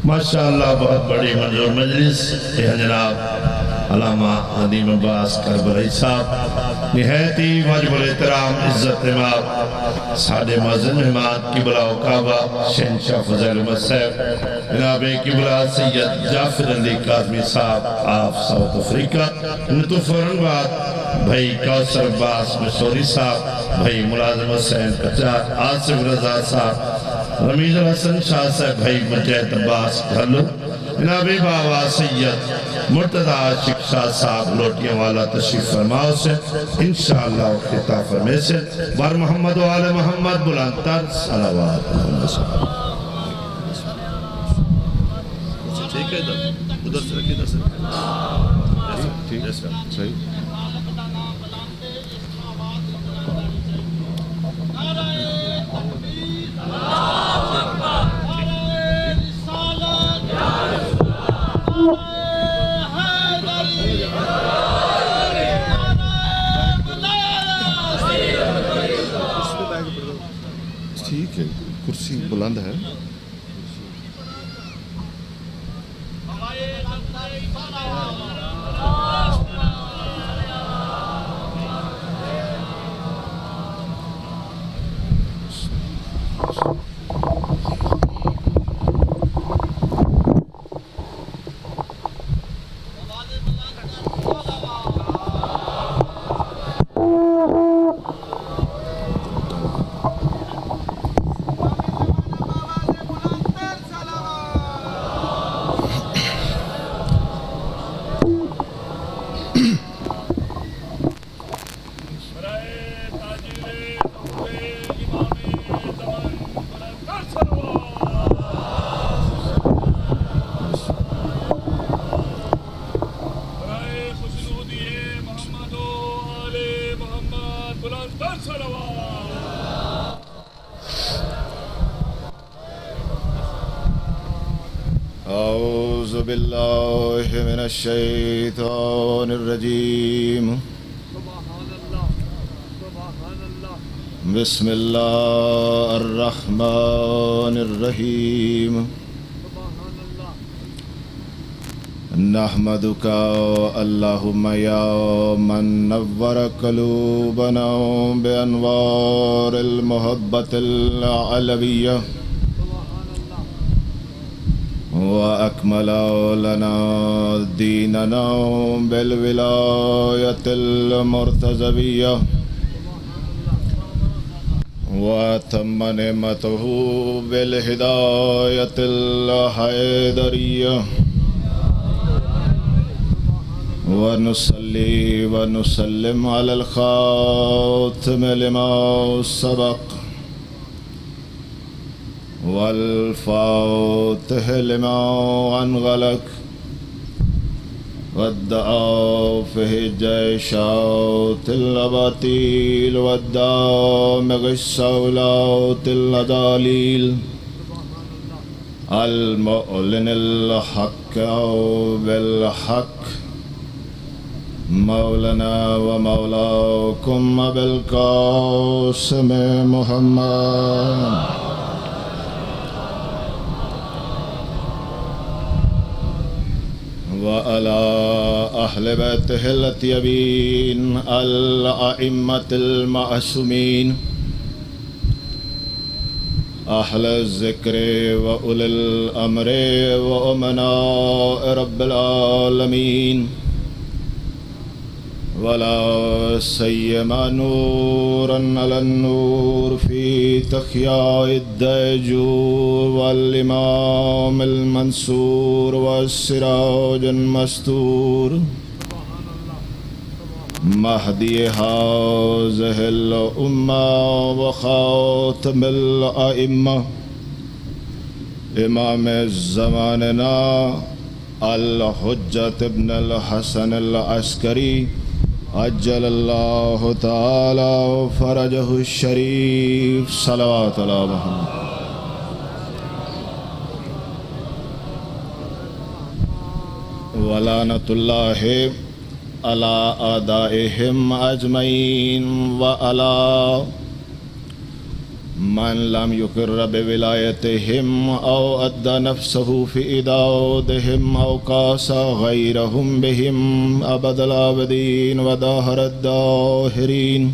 ماشاءاللہ بہت بڑی منظور مجلس یہ جناب علامہ ندیم عباس کربلائی صاحب نہایت ہی واجب الاحترام عزت امام ساڈے معزز مہمان قبلہ و کعبہ شہنشاہ فضیل احمد صاحب جناب قبلہ سید جعفر علی کاظمی صاحب آف ساؤتھ افریقہ نتو فوراً بعد بھائی کوثر عباس مسوری صاحب بھائی ملازم حسین کچار آصف رضا صاحب رمیز الحسن شاہ صاحب بھائی مجید عباس گھرلو جناب بابا سید مرتضی عاشق شاہ صاحب لوٹیاں والا تشریف فرماؤ سے انشاءاللہ خطاب فرمے سے بار محمد و آل محمد بلندتر صلوات ٹھیک ہے ادھر سے رکھیں ادھر سے ٹھیک ہے صحیح ٹھیک ہے کرسی بلند ہے اعوذ باللہ من الشیطان الرجیم بسم اللہ الرحمن الرحیم نحمدک اللہم یا من نور قلوبنا بانوار المحبت العلویہ وأكمل لنا ديننا بالولاية المرتزبية وأتم نعمته بالهداية الحيدرية ونصلي ونسلم على الخاتم لما سبق والفاتح لما انغلق والدعافه جيشات الأباطيل والدامغ السولات الأداليل المؤلن الحق أو بالحق مولانا ومولاكم أبي القاسم محمد وعلى أهل بيته الطيبين الأئمة المعصومين أهل الذكر وأولي الأمر وأمناء رب العالمين ولا سيما نورا على النور في تخياء الديجور والإمام المنصور والسراج المستور مهدي هذه الأمة وخاتم الأئمة إمام زماننا الحجة ابن الحسن العسكري عجل الله تعالى فرجه الشريف صلوات على محمد ولعنة الله على أعدائهم أجمعين وعلى من لم يقر بولايتهم أو أدى نفسه في إداودهم أو قاس غيرهم بهم أبد الآبدين وداهر الداهرين.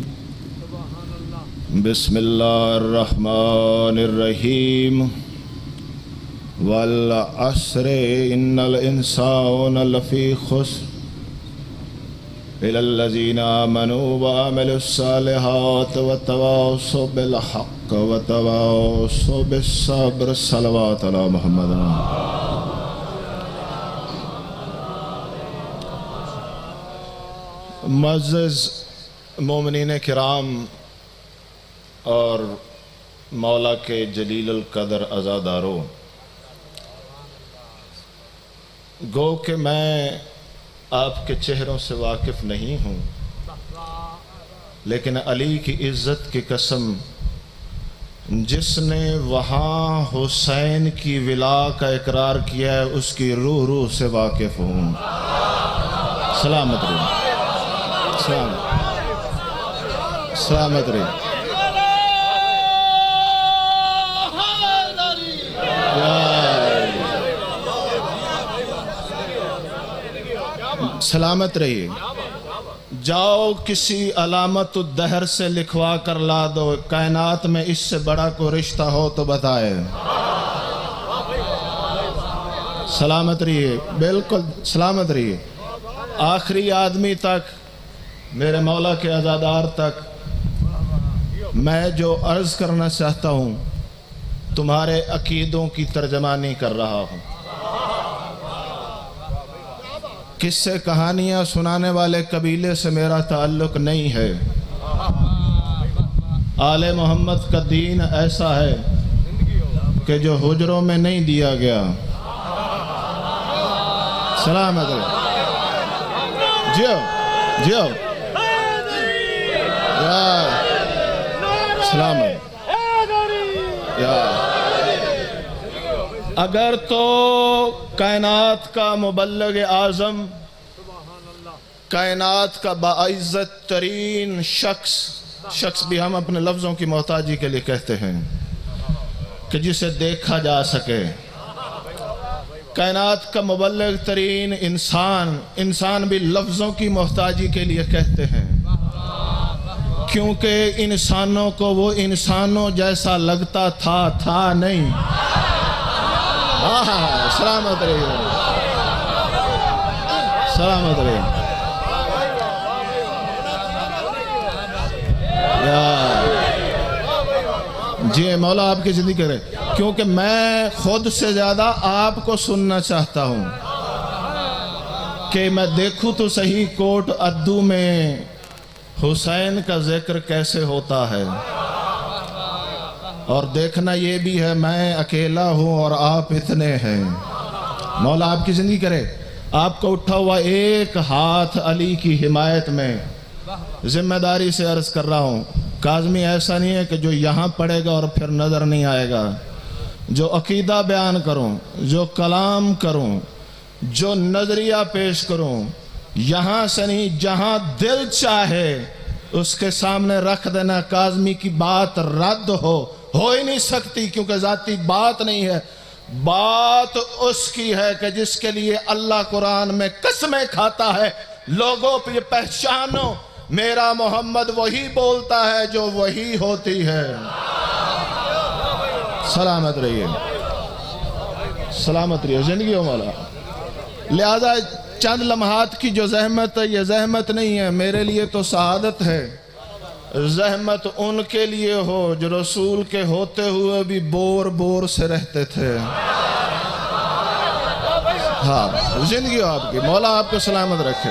بسم الله الرحمن الرحيم. والعصر إن الإنسان لفي خسر إلى الذين آمنوا وعملوا الصالحات وتواصوا بالحق وتواصوا بالصبر. صلوات على محمد. معزز مومنین کرام اور مولا کے جلیل القدر عزاداروں، گو کہ میں آپ کے چہروں سے واقف نہیں ہوں، لیکن علی کی عزت کی قسم، جس نے وہاں حسین کی ولا کا اقرار کیا ہے اس کی روح روح سے واقف ہوں. سلامت رہے، سلامت رہے. سلامت رہیے. جاؤ کسی علامت الدہر سے لکھوا کر لا دو، کائنات میں اس سے بڑا کوئی رشتہ ہو تو بتائے. سلامت رہیے، بالکل سلامت رہیے. آخری آدمی تک، میرے مولا کے عزادار تک میں جو عرض کرنا چاہتا ہوں تمہارے عقیدوں کی ترجمانی کر رہا ہوں. قصے کہانیاں سنانے والے قبیلے سے میرا تعلق نہیں ہے. آل محمد کا دین ایسا ہے کہ جو حجروں میں نہیں دیا گیا. سلامت رہے. جیو جیو. سلامت. اگر تو کائنات کا مبلغ اعظم، کائنات کا باعزت ترین شخص بھی ہم اپنے لفظوں کی محتاجی کے لیے کہتے ہیں کہ جسے دیکھا جا سکے، کائنات کا مبلغ ترین انسان بھی لفظوں کی محتاجی کے لیے کہتے ہیں، کیونکہ انسانوں کو وہ انسانوں جیسا لگتا تھا نہیں. سلامت رہیے، سلامت رہیے. جی مولا آپ کی زندگی کرے، کیونکہ میں خود سے زیادہ آپ کو سننا چاہتا ہوں کہ میں دیکھوں تو صحیح کوٹ ادو میں حسین کا ذکر کیسے ہوتا ہے، اور دیکھنا یہ بھی ہے میں اکیلا ہوں اور آپ اتنے ہیں. مولا آپ کی زندگی کرے. آپ کو اٹھا ہوا ایک ہاتھ علی کی حمایت میں ذمہ داری سے عرض کر رہا ہوں. کاظمی ایسا نہیں ہے کہ جو یہاں پڑھے گا اور پھر نظر نہیں آئے گا. جو عقیدہ بیان کروں، جو کلام کروں، جو نظریہ پیش کروں، یہاں سے نہیں، جہاں دل چاہے اس کے سامنے رکھ دینا. کاظمی کی بات رد ہو ہی نہیں سکتی، کیونکہ ذاتی بات نہیں ہے. بات اس کی ہے کہ جس کے لیے اللہ قرآن میں قسمیں کھاتا ہے. لوگوں پہ پہچانو میرا محمد وہی بولتا ہے جو وہی ہوتی ہے. سلامت رہیے، سلامت رہیے. زندگی ہو مولا. لہذا چند لمحات کی جو زحمت ہے یہ زحمت نہیں ہے، میرے لیے تو سعادت ہے. زحمت ان کے لیے ہو جو رسول کے ہوتے ہوئے بھی بور سے رہتے تھے. ہاں زندگی ہو آپ کی. مولا آپ کو سلامت رکھے.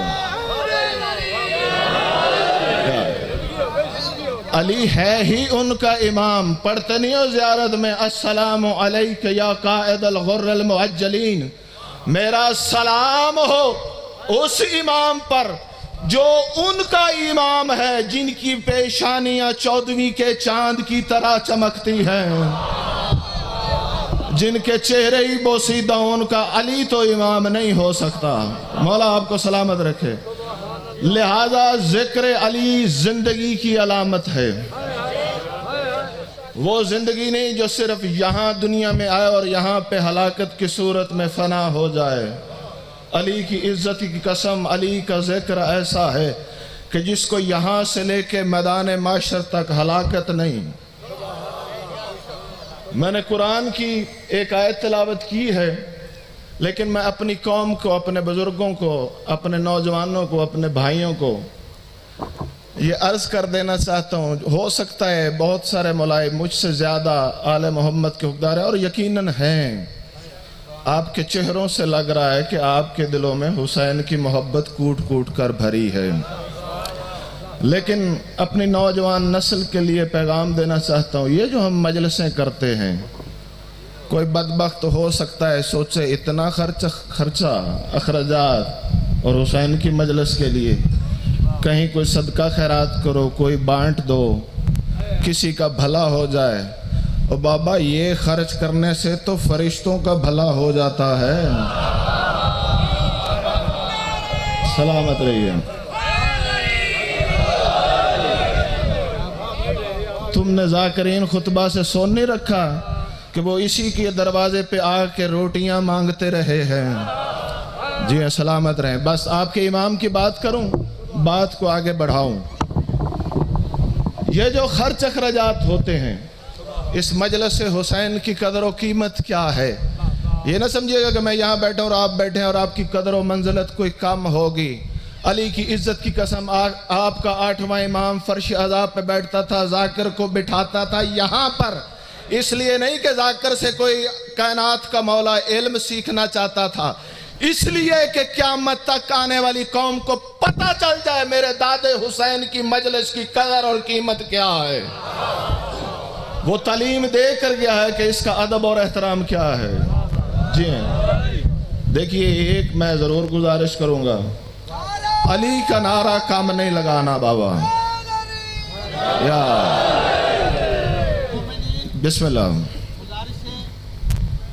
علی ہے ہی ان کا امام. پڑھتے نہیں ہو زیارت میں السلام علیک یا قائد الغر المعجلین. میرا سلام ہو اس امام پر جو ان کا امام ہے، جن کی پیشانیاں 14ویں کے چاند کی طرح چمکتی ہیں، جن کے چہرے ہی بوسیدہ. ان کا علی تو امام نہیں ہو سکتا. مولا آپ کو سلامت رکھے. لہذا ذکر علی زندگی کی علامت ہے. وہ زندگی نہیں جو صرف یہاں دنیا میں آئے اور یہاں پہ ہلاکت کی صورت میں فنا ہو جائے۔ علی کی عزت کی قسم، علی کا ذکر ایسا ہے کہ جس کو یہاں سے لے کے میدان معاشر تک ہلاکت نہیں۔ میں نے قرآن کی ایک آیت تلاوت کی ہے، لیکن میں اپنی قوم کو، اپنے بزرگوں کو، اپنے نوجوانوں کو، اپنے بھائیوں کو یہ عرض کر دینا چاہتا ہوں، ہو سکتا ہے بہت سارے مولائے مجھ سے زیادہ آل محمد کے حقدار ہیں، اور یقیناً ہیں۔ آپ کے چہروں سے لگ رہا ہے کہ آپ کے دلوں میں حسین کی محبت کوٹ کوٹ کر بھری ہے، لیکن اپنی نوجوان نسل کے لیے پیغام دینا چاہتا ہوں، یہ جو ہم مجلسیں کرتے ہیں، کوئی بدبخت ہو سکتا ہے سوچے اتنا خرچہ اخراجات اور حسین کی مجلس کے لیے، کہیں کوئی صدقہ خیرات کرو، کوئی بانٹ دو، کسی کا بھلا ہو جائے۔ اور بابا یہ خرچ کرنے سے تو فرشتوں کا بھلا ہو جاتا ہے۔ سلامت رہیے۔ تم نے ذاکرین خطبہ سے سن نہیں رکھا کہ وہ اسی کے دروازے پہ آ کے روٹیاں مانگتے رہے ہیں؟ جی ہاں، سلامت رہیں۔ بس آپ کے امام کی بات کروں، بات کو آگے بڑھاؤں۔ یہ جو خرچ اخراجات ہوتے ہیں، اس مجلس حسین کی قدر و قیمت کیا ہے؟ یہ نہ سمجھیے گا کہ میں یہاں بیٹھا اور آپ بیٹھے ہیں اور آپ کی قدر و منزلت کوئی کم ہوگی۔ علی کی عزت کی قسم، آپ کا 8واں امام فرش عذاب پہ بیٹھتا تھا، ذاکر کو بٹھاتا تھا یہاں پر، اس لیے نہیں کہ ذاکر سے کوئی کائنات کا مولا علم سیکھنا چاہتا تھا، اس لیے کہ قیامت تک آنے والی قوم کو پتہ چل جائے میرے دادے حسین کی مجلس کی قدر اور قیمت کیا ہے۔ وہ تعلیم دے کر گیا ہے کہ اس کا ادب اور احترام کیا ہے۔ جی ہیں، دیکھیے ایک میں ضرور گزارش کروں گا، علی کا نعرہ کام نہیں لگانا بابا۔ یا بسم اللہ۔ گزارش ہے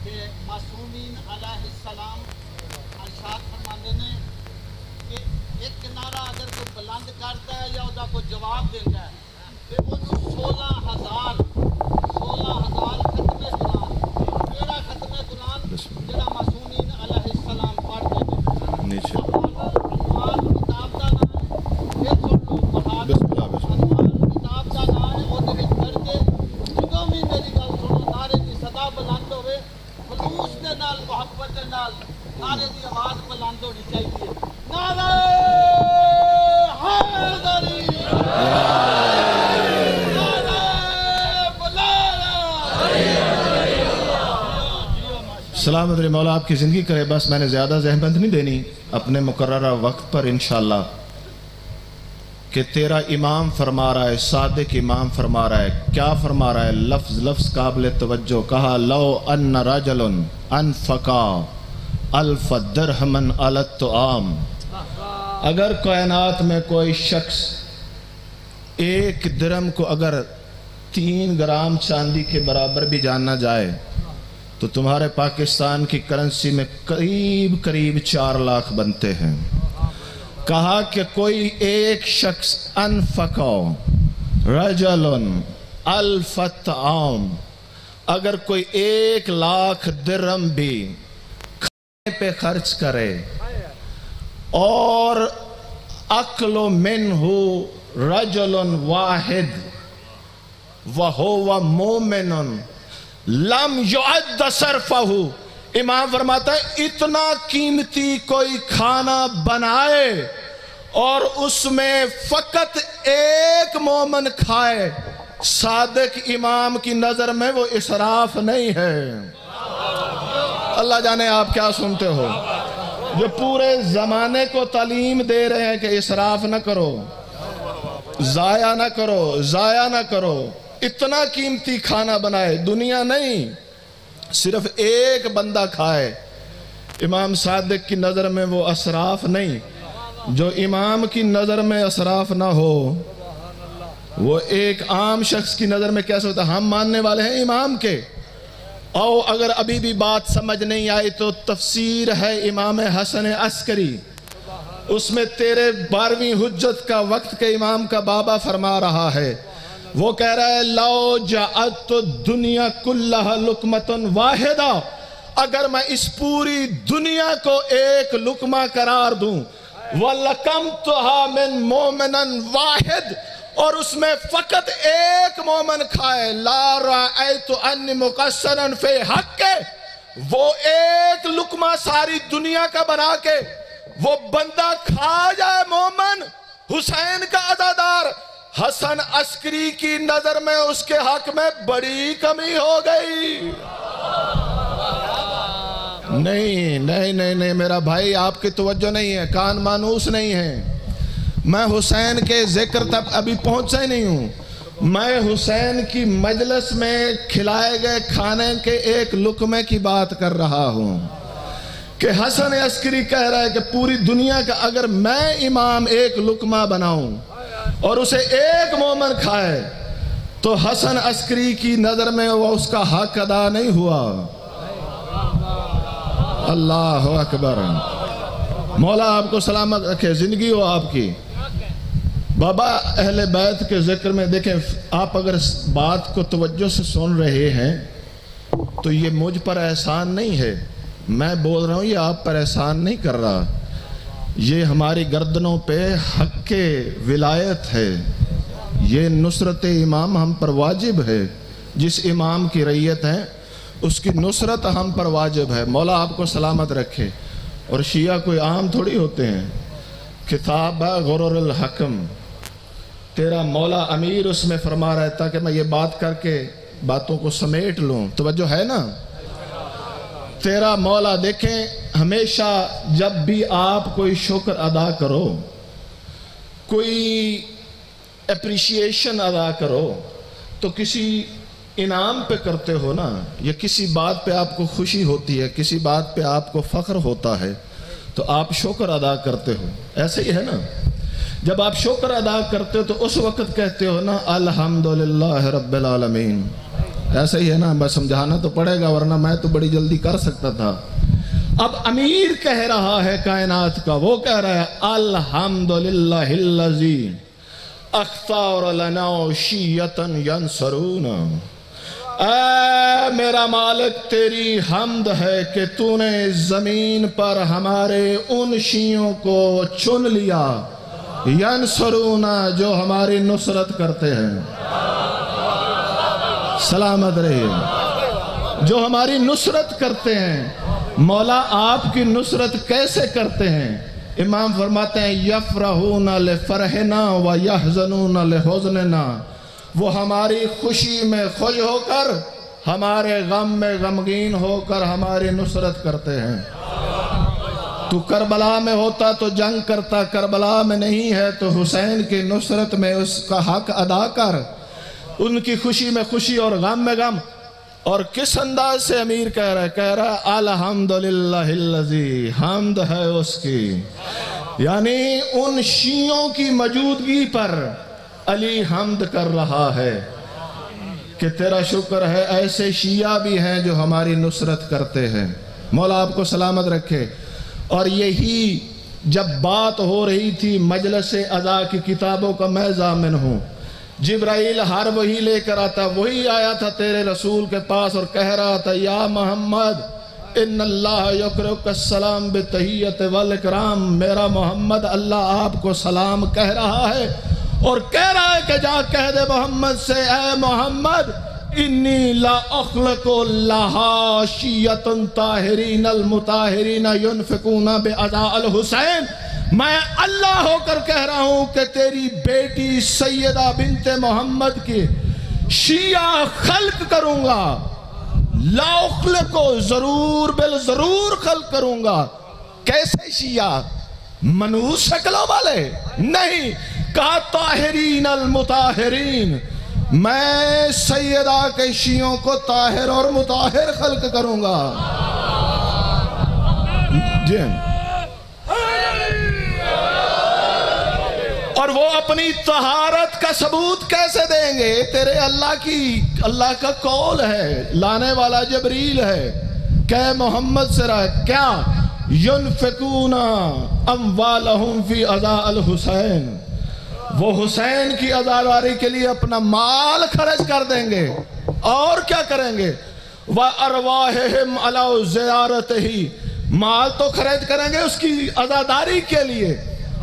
کہ معصومین علیہ السلام ارشاد فرماندے نے کہ ایک نعرہ اگر کوئی بلند کرتا ہے یا اس کا کوئی جواب دیتا ہے تو وہ 16,000 ختم قرآن، کیڑا ختم قرآن جڑا معصومین علیہ السلام پڑھتے ہیں۔ نیچے کتاب دا نام ہے، یہ سن لو، کتاب دا نام ہے، وہ دے پڑھ کے جدوں بھی میری گل سنو، نعرے کی صدا بلند ہوئے، خلوص دے نال، محبت دے نال نعرے دی آواز بلند ہونی چاہیے۔ نعرہ حیدری، سلامت رہے، مولا آپ کی زندگی کرے۔ بس میں نے زیادہ زحمت نہیں دینی، اپنے مقررہ وقت پر انشاءاللہ، کہ تیرا امام فرما رہا ہے، صادق امام فرما رہا ہے، کیا فرما رہا ہے؟ لفظ لفظ قابل توجہ، کہا لو ان رجل انفقا الف درہم علی الطعام، اگر کائنات میں کوئی شخص 1 درہم کو اگر 3 گرام چاندی کے برابر بھی جانا جائے تو تمہارے پاکستان کی کرنسی میں قریب 4 لاکھ بنتے ہیں۔ کہا کہ کوئی ایک شخص انفقا رجل الف طعام، اگر کوئی 1 لاکھ درہم بھی کھانے پہ خرچ کرے، اور اکل منہ رجل واحد وہو مومن لم یعد صرفہ، امام فرماتا ہے اتنا قیمتی کوئی کھانا بنائے اور اس میں فقط 1 مومن کھائے، صادق امام کی نظر میں وہ اسراف نہیں ہے۔ اللہ جانے آپ کیا سنتے ہو، جو پورے زمانے کو تعلیم دے رہے ہیں کہ اسراف نہ کرو، ضائع نہ کرو، ضائع نہ کرو، اتنا قیمتی کھانا بنائے، دنیا نہیں، صرف 1 بندہ کھائے، امام صادق کی نظر میں وہ اسراف نہیں۔ جو امام کی نظر میں اسراف نہ ہو، وہ ایک عام شخص کی نظر میں کیسے ہوتا ہے؟ ہم ماننے والے ہیں امام کے، اور اگر ابھی بھی بات سمجھ نہیں آئی تو تفسیر ہے امام حسن عسکری، اس میں تیرے 12ویں حجت کا وقت کے امام کا بابا فرما رہا ہے وہ کہہ رہا ہے لو جعلت الدنیا کلھا لقمۃ واحدہ، اگر میں اس پوری دنیا کو ایک لقمہ قرار دوں، وَلَقَمْتُهَا مِن مُؤْمِنٍ واحد، اور اس میں فقط ایک مومن کھائے، لا رأیت انی مقصرا فی حق، وہ ایک لقمہ ساری دنیا کا بنا کے وہ بندہ کھا جائے مومن حسین کا عزادار، حسن عسکری کی نظر میں اس کے حق میں بڑی کمی ہو گئی۔ نہیں میرا بھائی، آپ کی توجہ نہیں ہے، کان مانوس نہیں ہے۔ میں حسین کے ذکر تک ابھی پہنچا ہی نہیں ہوں، میں حسین کی مجلس میں کھلائے گئے کھانے کے ایک لقمے کی بات کر رہا ہوں کہ حسن عسکری کہہ رہا ہے کہ پوری دنیا کا اگر میں امام ایک لقمہ بناؤں اور اسے ایک مومن کھائے تو حسن عسکری کی نظر میں وہ اس کا حق ادا نہیں ہوا۔ اللہ اکبر، مولا آپ کو سلامت رکھے، زندگی ہو آپ کی۔ بابا اہل بیت کے ذکر میں دیکھیں، آپ اگر اس بات کو توجہ سے سن رہے ہیں تو یہ مجھ پر احسان نہیں ہے، میں بول رہا ہوں یہ آپ پر احسان نہیں کر رہا، یہ ہماری گردنوں پہ حق کے ولایت ہے، یہ نصرت امام ہم پر واجب ہے، جس امام کی رعیت ہے اس کی نصرت ہم پر واجب ہے۔ مولا آپ کو سلامت رکھے۔ اور شیعہ کوئی عام تھوڑی ہوتے ہیں، کتاب ہے غرر الحکم، تیرا مولا امیر اس میں فرما رہا ہے، تاکہ میں یہ بات کر کے باتوں کو سمیٹ لوں، توجہ ہے نا؟ تیرا مولا، دیکھیں ہمیشہ جب بھی آپ کوئی شکر ادا کرو، کوئی اپریشیشن ادا کرو، تو کسی انعام پہ کرتے ہو نا، یا کسی بات پہ آپ کو خوشی ہوتی ہے، کسی بات پہ آپ کو فخر ہوتا ہے تو آپ شکر ادا کرتے ہو، ایسے ہی ہے نا؟ جب آپ شکر ادا کرتے ہو تو اس وقت کہتے ہو نا الحمدللہ رب العالمین، ایسا ہی ہے نا؟ بس سمجھانا تو پڑے گا ورنہ میں تو بڑی جلدی کر سکتا تھا۔ اب امیر کہہ رہا ہے کائنات کا، وہ کہہ رہا ہے الحمدللہ الذی اختار لنا شیعۃ ینصرون، اے میرا مالک تیری حمد ہے کہ تو نے زمین پر ہمارے ان شیعوں کو چن لیا، ینصرون جو ہماری نصرت کرتے ہیں، سلامت رہیے، جو ہماری نصرت کرتے ہیں۔ مولا آپ کی نصرت کیسے کرتے ہیں؟ امام فرماتے ہیں یفرحون لفرحنا ویحزنون لحزننا، وہ ہماری خوشی میں خوش ہو کر، ہمارے غم میں غمگین ہو کر ہماری نصرت کرتے ہیں۔ تو کربلا میں ہوتا تو جنگ کرتا، کربلا میں نہیں ہے تو حسین کی نصرت میں اس کا حق ادا کر، ان کی خوشی میں خوشی اور غم میں غم۔ اور کس انداز سے امیر کہہ رہا ہے الحمدللہ الذی، حمد ہے اس کی، یعنی ان شیعوں کی موجودگی پر علی حمد کر رہا ہے کہ تیرا شکر ہے ایسے شیعہ بھی ہیں جو ہماری نصرت کرتے ہیں۔ مولا آپ کو سلامت رکھے۔ اور یہی جب بات ہو رہی تھی مجلس عزا کی کتابوں کا میں ضامن ہوں، جبرائیل ہر وہی لے کر آتا، وہی آیا تھا تیرے رسول کے پاس اور کہہ رہا تھا یا محمد ان اللہ یقرؤک السلام بتحیت والاکرام، میرا محمد اللہ آپ کو سلام کہہ رہا ہے، اور کہہ رہا ہے کہ جا کہہ دے محمد سے اے محمد انی لا اخلق لہا شیعۃ طاہرین المطاہرین ینفقون بعزاء الحسین، میں اللہ ہو کر کہہ رہا ہوں کہ تیری بیٹی سیدہ بنت محمد کی شیعہ خلق کروں گا، لا اخلق ضرور بالضرور خلق کروں گا۔ کیسے شیعہ؟ منحوس شکلوں والے نہیں، کہا طاہرین المطاہرین، میں سیدہ کے شیعوں کو طاہر اور مطاہر خلق کروں گا۔ جی اور وہ اپنی طہارت کا ثبوت کیسے دیں گے؟ تیرے اللہ کا قول ہے، لانے والا جبریل ہے کہ محمد سے رہا کیا ينفقون اموالهم في عزاء الحسین، وہ حسین کی عزاداری کے لیے اپنا مال خرچ کر دیں گے، اور کیا کریں گے؟ وَأَرْوَاحِهِمْ عَلَىٰ زِيَارَتِهِ، مال تو خرچ کریں گے اس کی عزاداری کے لیے،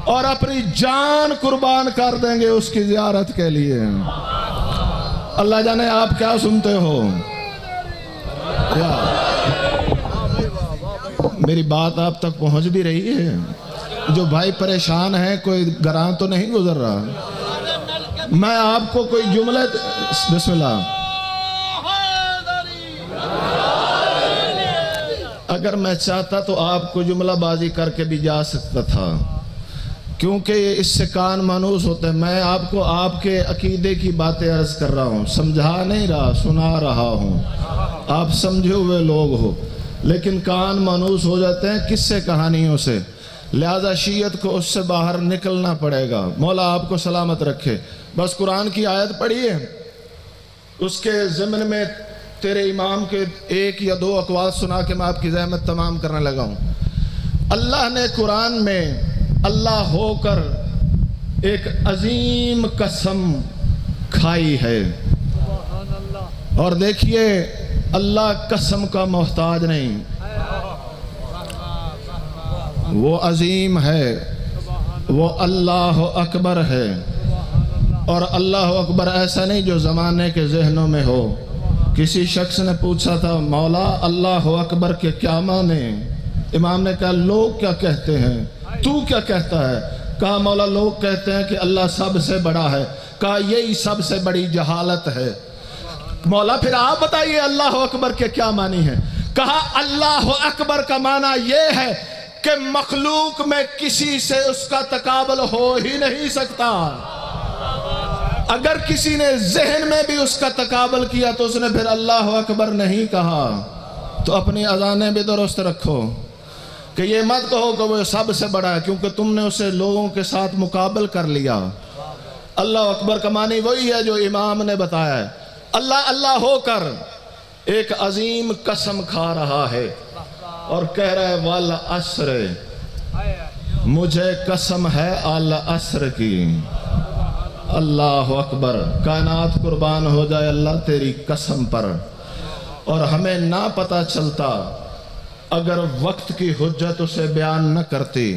اور اپنی جان قربان کر دیں گے اس کی زیارت کے لیے۔ اللہ جانے آپ کیا سنتے ہو؟ میری بات آپ تک پہنچ بھی رہی ہے؟ جو بھائی پریشان ہیں، کوئی گراں تو نہیں گزر رہا؟ میں آپ کو کوئی جملے، بسم اللہ، اگر میں چاہتا تو آپ کو جملہ بازی کر کے بھی جا سکتا تھا، کیونکہ اس سے کان مانوس ہوتے ہیں۔ میں آپ کو آپ کے عقیدے کی باتیں عرض کر رہا ہوں، سمجھا نہیں رہا، سنا رہا ہوں۔ آپ سمجھے ہوئے لوگ ہو، لیکن کان مانوس ہو جاتے ہیں قصے کہانیوں سے، لہذا شیعت کو اس سے باہر نکلنا پڑے گا۔ مولا آپ کو سلامت رکھے۔ بس قرآن کی آیت پڑھیے، اس کے ضمن میں تیرے امام کے ایک یا دو اقوال سنا کے میں آپ کی زحمت تمام کرنے لگا ہوں۔ اللہ نے قرآن میں اللہ ہو کر ایک عظیم قسم کھائی ہے، اور دیکھیے اللہ قسم کا محتاج نہیں، وہ عظیم ہے، وہ اللہ اکبر ہے، اور اللہ اکبر ایسا نہیں جو زمانے کے ذہنوں میں ہو۔ کسی شخص نے پوچھا تھا مولا اللہ اکبر کے کیا معنی؟ امام نے کہا لوگ کیا کہتے ہیں، تو کیا کہتا ہے؟ کہا مولا لوگ کہتے ہیں کہ اللہ سب سے بڑا ہے۔ کہا یہی سب سے بڑی جہالت ہے۔ مولا پھر آپ بتائیے اللہ اکبر کے کیا معنی ہے؟ کہا اللہ اکبر کا معنی یہ ہے کہ مخلوق میں کسی سے اس کا تقابل ہو ہی نہیں سکتا۔ اگر کسی نے ذہن میں بھی اس کا تقابل کیا تو اس نے پھر اللہ اکبر نہیں کہا۔ تو اپنی اذانیں بھی درست رکھو کہ یہ مت کہو کہ وہ سب سے بڑا ہے، کیونکہ تم نے اسے لوگوں کے ساتھ مقابل کر لیا۔ اللہ اکبر کا معنی وہی ہے جو امام نے بتایا ہے۔ اللہ اللہ ہو کر ایک عظیم قسم کھا رہا ہے اور کہہ رہا ہے والعصر، مجھے قسم ہے العصر کی۔ اللہ اکبر، کائنات قربان ہو جائے اللہ تیری قسم پر۔ اور ہمیں نہ پتہ چلتا اگر وقت کی حجت اسے بیان نہ کرتی۔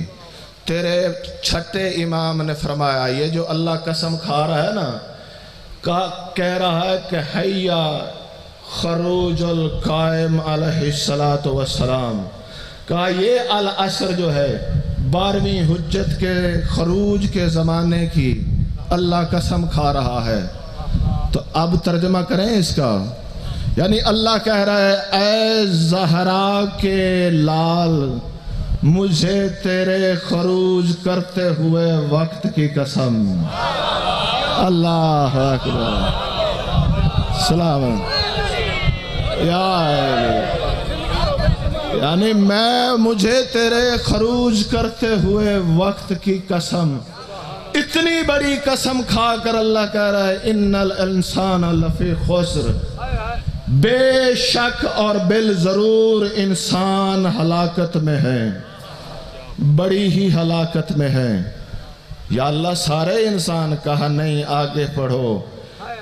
تیرے چھٹے امام نے فرمایا یہ جو اللہ قسم کھا رہا ہے نا، کہہ رہا ہے کہ حیا خروج القائم علیہ السلام، کہا یہ العصر جو ہے 12ویں حجت کے خروج کے زمانے کی اللہ قسم کھا رہا ہے۔ تو اب ترجمہ کریں اس کا، یعنی اللہ کہہ رہا ہے اے زہرا کے لال، مجھے تیرے خروج کرتے ہوئے وقت کی قسم۔ اللہ اکبر، سلام یعنی مجھے تیرے خروج کرتے ہوئے وقت کی قسم۔ اتنی بڑی قسم کھا کر اللہ کہہ رہا ہے ان الانسان لفی خسر، بے شک اور بالضرور انسان ہلاکت میں ہے، بڑی ہی ہلاکت میں ہے۔ یا اللہ سارے انسان، کہا نہیں، آگے پڑھو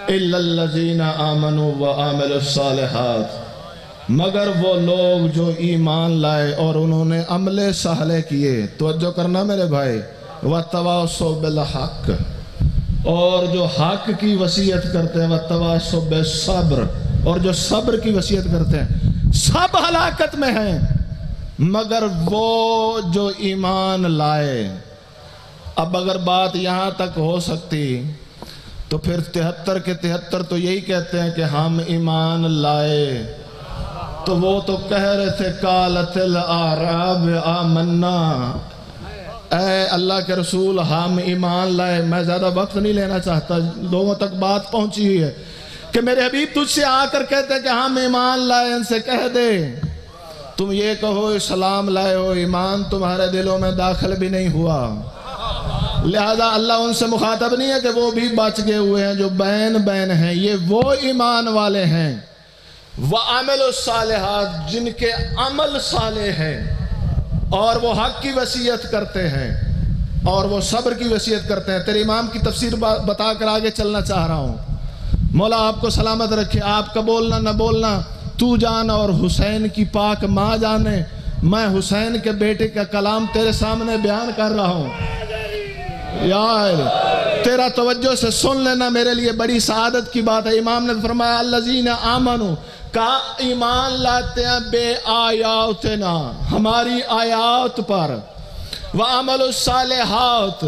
الا الذین آمنوا وعملوا الصالحات، مگر وہ لوگ جو ایمان لائے اور انہوں نے عمل صالح کیے۔ توجہ کرنا میرے بھائی، وَتَوَاصَوْا بِالْحَقِّ، اور جو حق کی وصیت کرتے ہیں، وَتَوَاصَوْا بِالصَّبْرِ، اور جو صبر کی وصیت کرتے ہیں، سب ہلاکت میں ہیں مگر وہ جو ایمان لائے۔ اب اگر بات یہاں تک ہو سکتی تو پھر 73 کے 73 تو یہی کہتے ہیں کہ ہم ایمان لائے، تو وہ تو کہہ رہے تھے قالت الاعراب آمنا، اے اللہ کے رسول ہم ایمان لائے۔ میں زیادہ وقت نہیں لینا چاہتا، لوگوں تک بات پہنچی ہوئی ہے کہ میرے حبیب تجھ سے آ کر کہتے ہیں کہ ہم ایمان لائے، ان سے کہہ دے تم یہ کہو اسلام لائے ہو، ایمان تمہارے دلوں میں داخل بھی نہیں ہوا۔ لہذا اللہ ان سے مخاطب نہیں ہے کہ وہ بھی بچ گئے ہوئے ہیں، جو بین بین ہیں، یہ وہ ایمان والے ہیں وَعَمِلُوا الصَّالِحَاتِ، جن کے عمل صالح ہیں اور وہ حق کی وصیت کرتے ہیں۔ اور وہ صبر کی وصیت کرتے ہیں. تیرے امام کی تفسیر بتا کر آگے چلنا چاہ رہا ہوں. مولا آپ کو سلامت رکھے. آپ کا بولنا نہ بولنا تو جان اور حسین کی پاک ماں جانے. میں حسین کے بیٹے کا کلام تیرے سامنے بیان کر رہا ہوں. یار تیرا توجہ سے سن لینا میرے لیے بڑی سعادت کی بات ہے. امام نے فرمایا الذین آمنوا کا ایمان لاتے ہیں بے آیاتنا ہماری آیات پر، وعمل الصالحات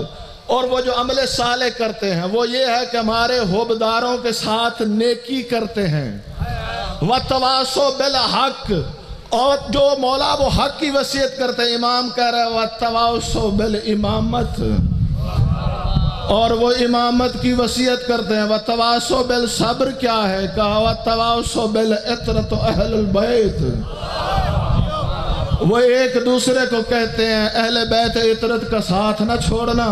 اور وہ جو عمل صالح کرتے ہیں وہ یہ ہے کہ ہمارے حبداروں کے ساتھ نیکی کرتے ہیں، وتواصوا بالحق اور جو مولا وہ حق کی وصیت کرتے ہیں. امام کہہ رہے ہیں وتواصوا بالامامت اور وہ امامت کی وصیت کرتے ہیں. وتواصوا بالصبر کیا ہے؟ کہا وتواصوا بالعطرۃ اہل البیت. وہ ایک دوسرے کو کہتے ہیں اہل بیت عطرت کا ساتھ نہ چھوڑنا،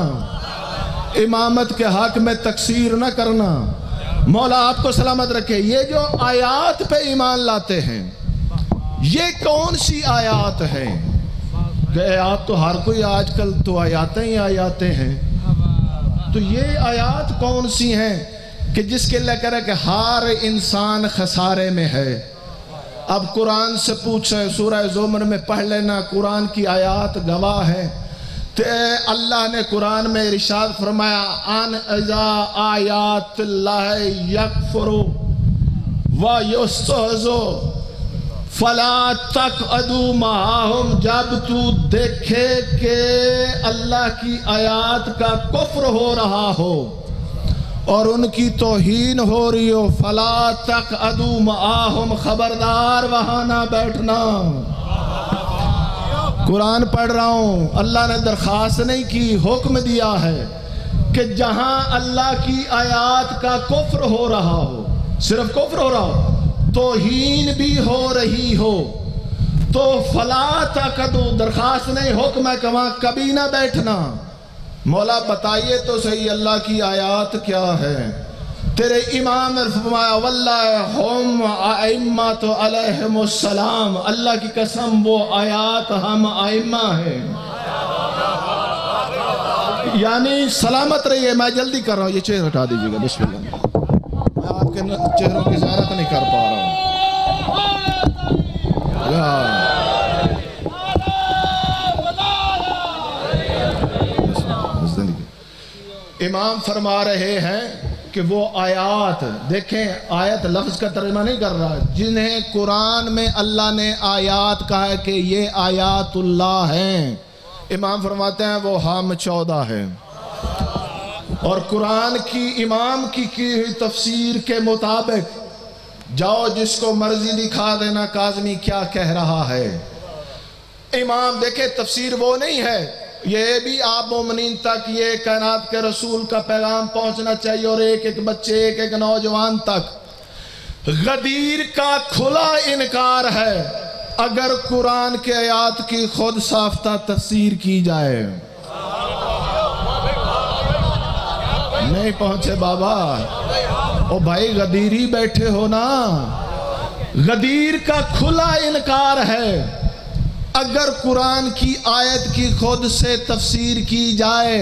امامت کے حق میں تقصیر نہ کرنا. مولا آپ کو سلامت رکھے. یہ جو آیات پہ ایمان لاتے ہیں یہ کون سی آیات ہیں؟ کہ آیات تو ہر کوئی آج کل تو آیاتیں ہی آیاتیں ہیں. تو یہ آیات کون سی ہیں کہ جس کے لے کر کہ ہر انسان خسارے میں ہے؟ اب قرآن سے پوچھیں، سورہ زمر میں پڑھ لینا، قرآن کی آیات گواہ ہیں. اللہ نے قرآن میں ارشاد فرمایا ان اذا آیات اللہ یکفر ویستہزئ فلا تقعدوا معہم. جب تو دیکھے کہ اللہ کی آیات کا کفر ہو رہا ہو اور ان کی توہین ہو رہی ہو، فلا تقعدوا معہم، خبردار وہاں نہ بیٹھنا. قرآن پڑھ رہا ہوں، اللہ نے درخواست نہیں کی، حکم دیا ہے کہ جہاں اللہ کی آیات کا کفر ہو رہا ہو، صرف کفر ہو رہا ہو، توہین بھی ہو رہی ہو، تو فلا تقعدوا، درخواست نہیں حکم ہے کہ وہاں کبھی نہ بیٹھنا. مولا بتائیے تو صحیح اللہ کی آیات کیا ہے؟ تیرے امام نے فرمایا واللہ ہم ائمۃ علیہم السلام، اللہ کی قسم وہ آیات ہم ائمہ ہیں. یعنی سلامت رہیے. میں جلدی کر رہا ہوں، یہ چہرہ ہٹا دیجیے گا. بسم اللہ. میں آپ کے چہروں کی زیارت نہیں کر پا رہا ہوں. امام فرما رہے ہیں کہ وہ آیات، دیکھیں آیت لفظ کا ترجمہ نہیں کر رہا، جنہیں قرآن میں اللہ نے آیات کہا ہے کہ یہ آیات اللہ ہیں. امام فرماتے ہیں وہ ہم 14 ہیں. اور قرآن کی امام کی ہوئی تفسیر کے مطابق جاؤ جس کو مرضی دکھا دینا کاظمی کیا کہہ رہا ہے. امام دیکھیں تفسیر وہ نہیں ہے، یہ بھی آپ مومنین تک یہ کائنات کے رسول کا پیغام پہنچنا چاہیے اور ایک ایک بچے ایک ایک نوجوان تک. غدیر کا کھلا انکار ہے اگر قرآن کے آیات کی خود ساختہ تفسیر کی جائے. نہیں پہنچے بابا، او بھائی غدیر ہی بیٹھے ہو نا. غدیر کا کھلا انکار ہے اگر قرآن کی آیت کی خود سے تفسیر کی جائے،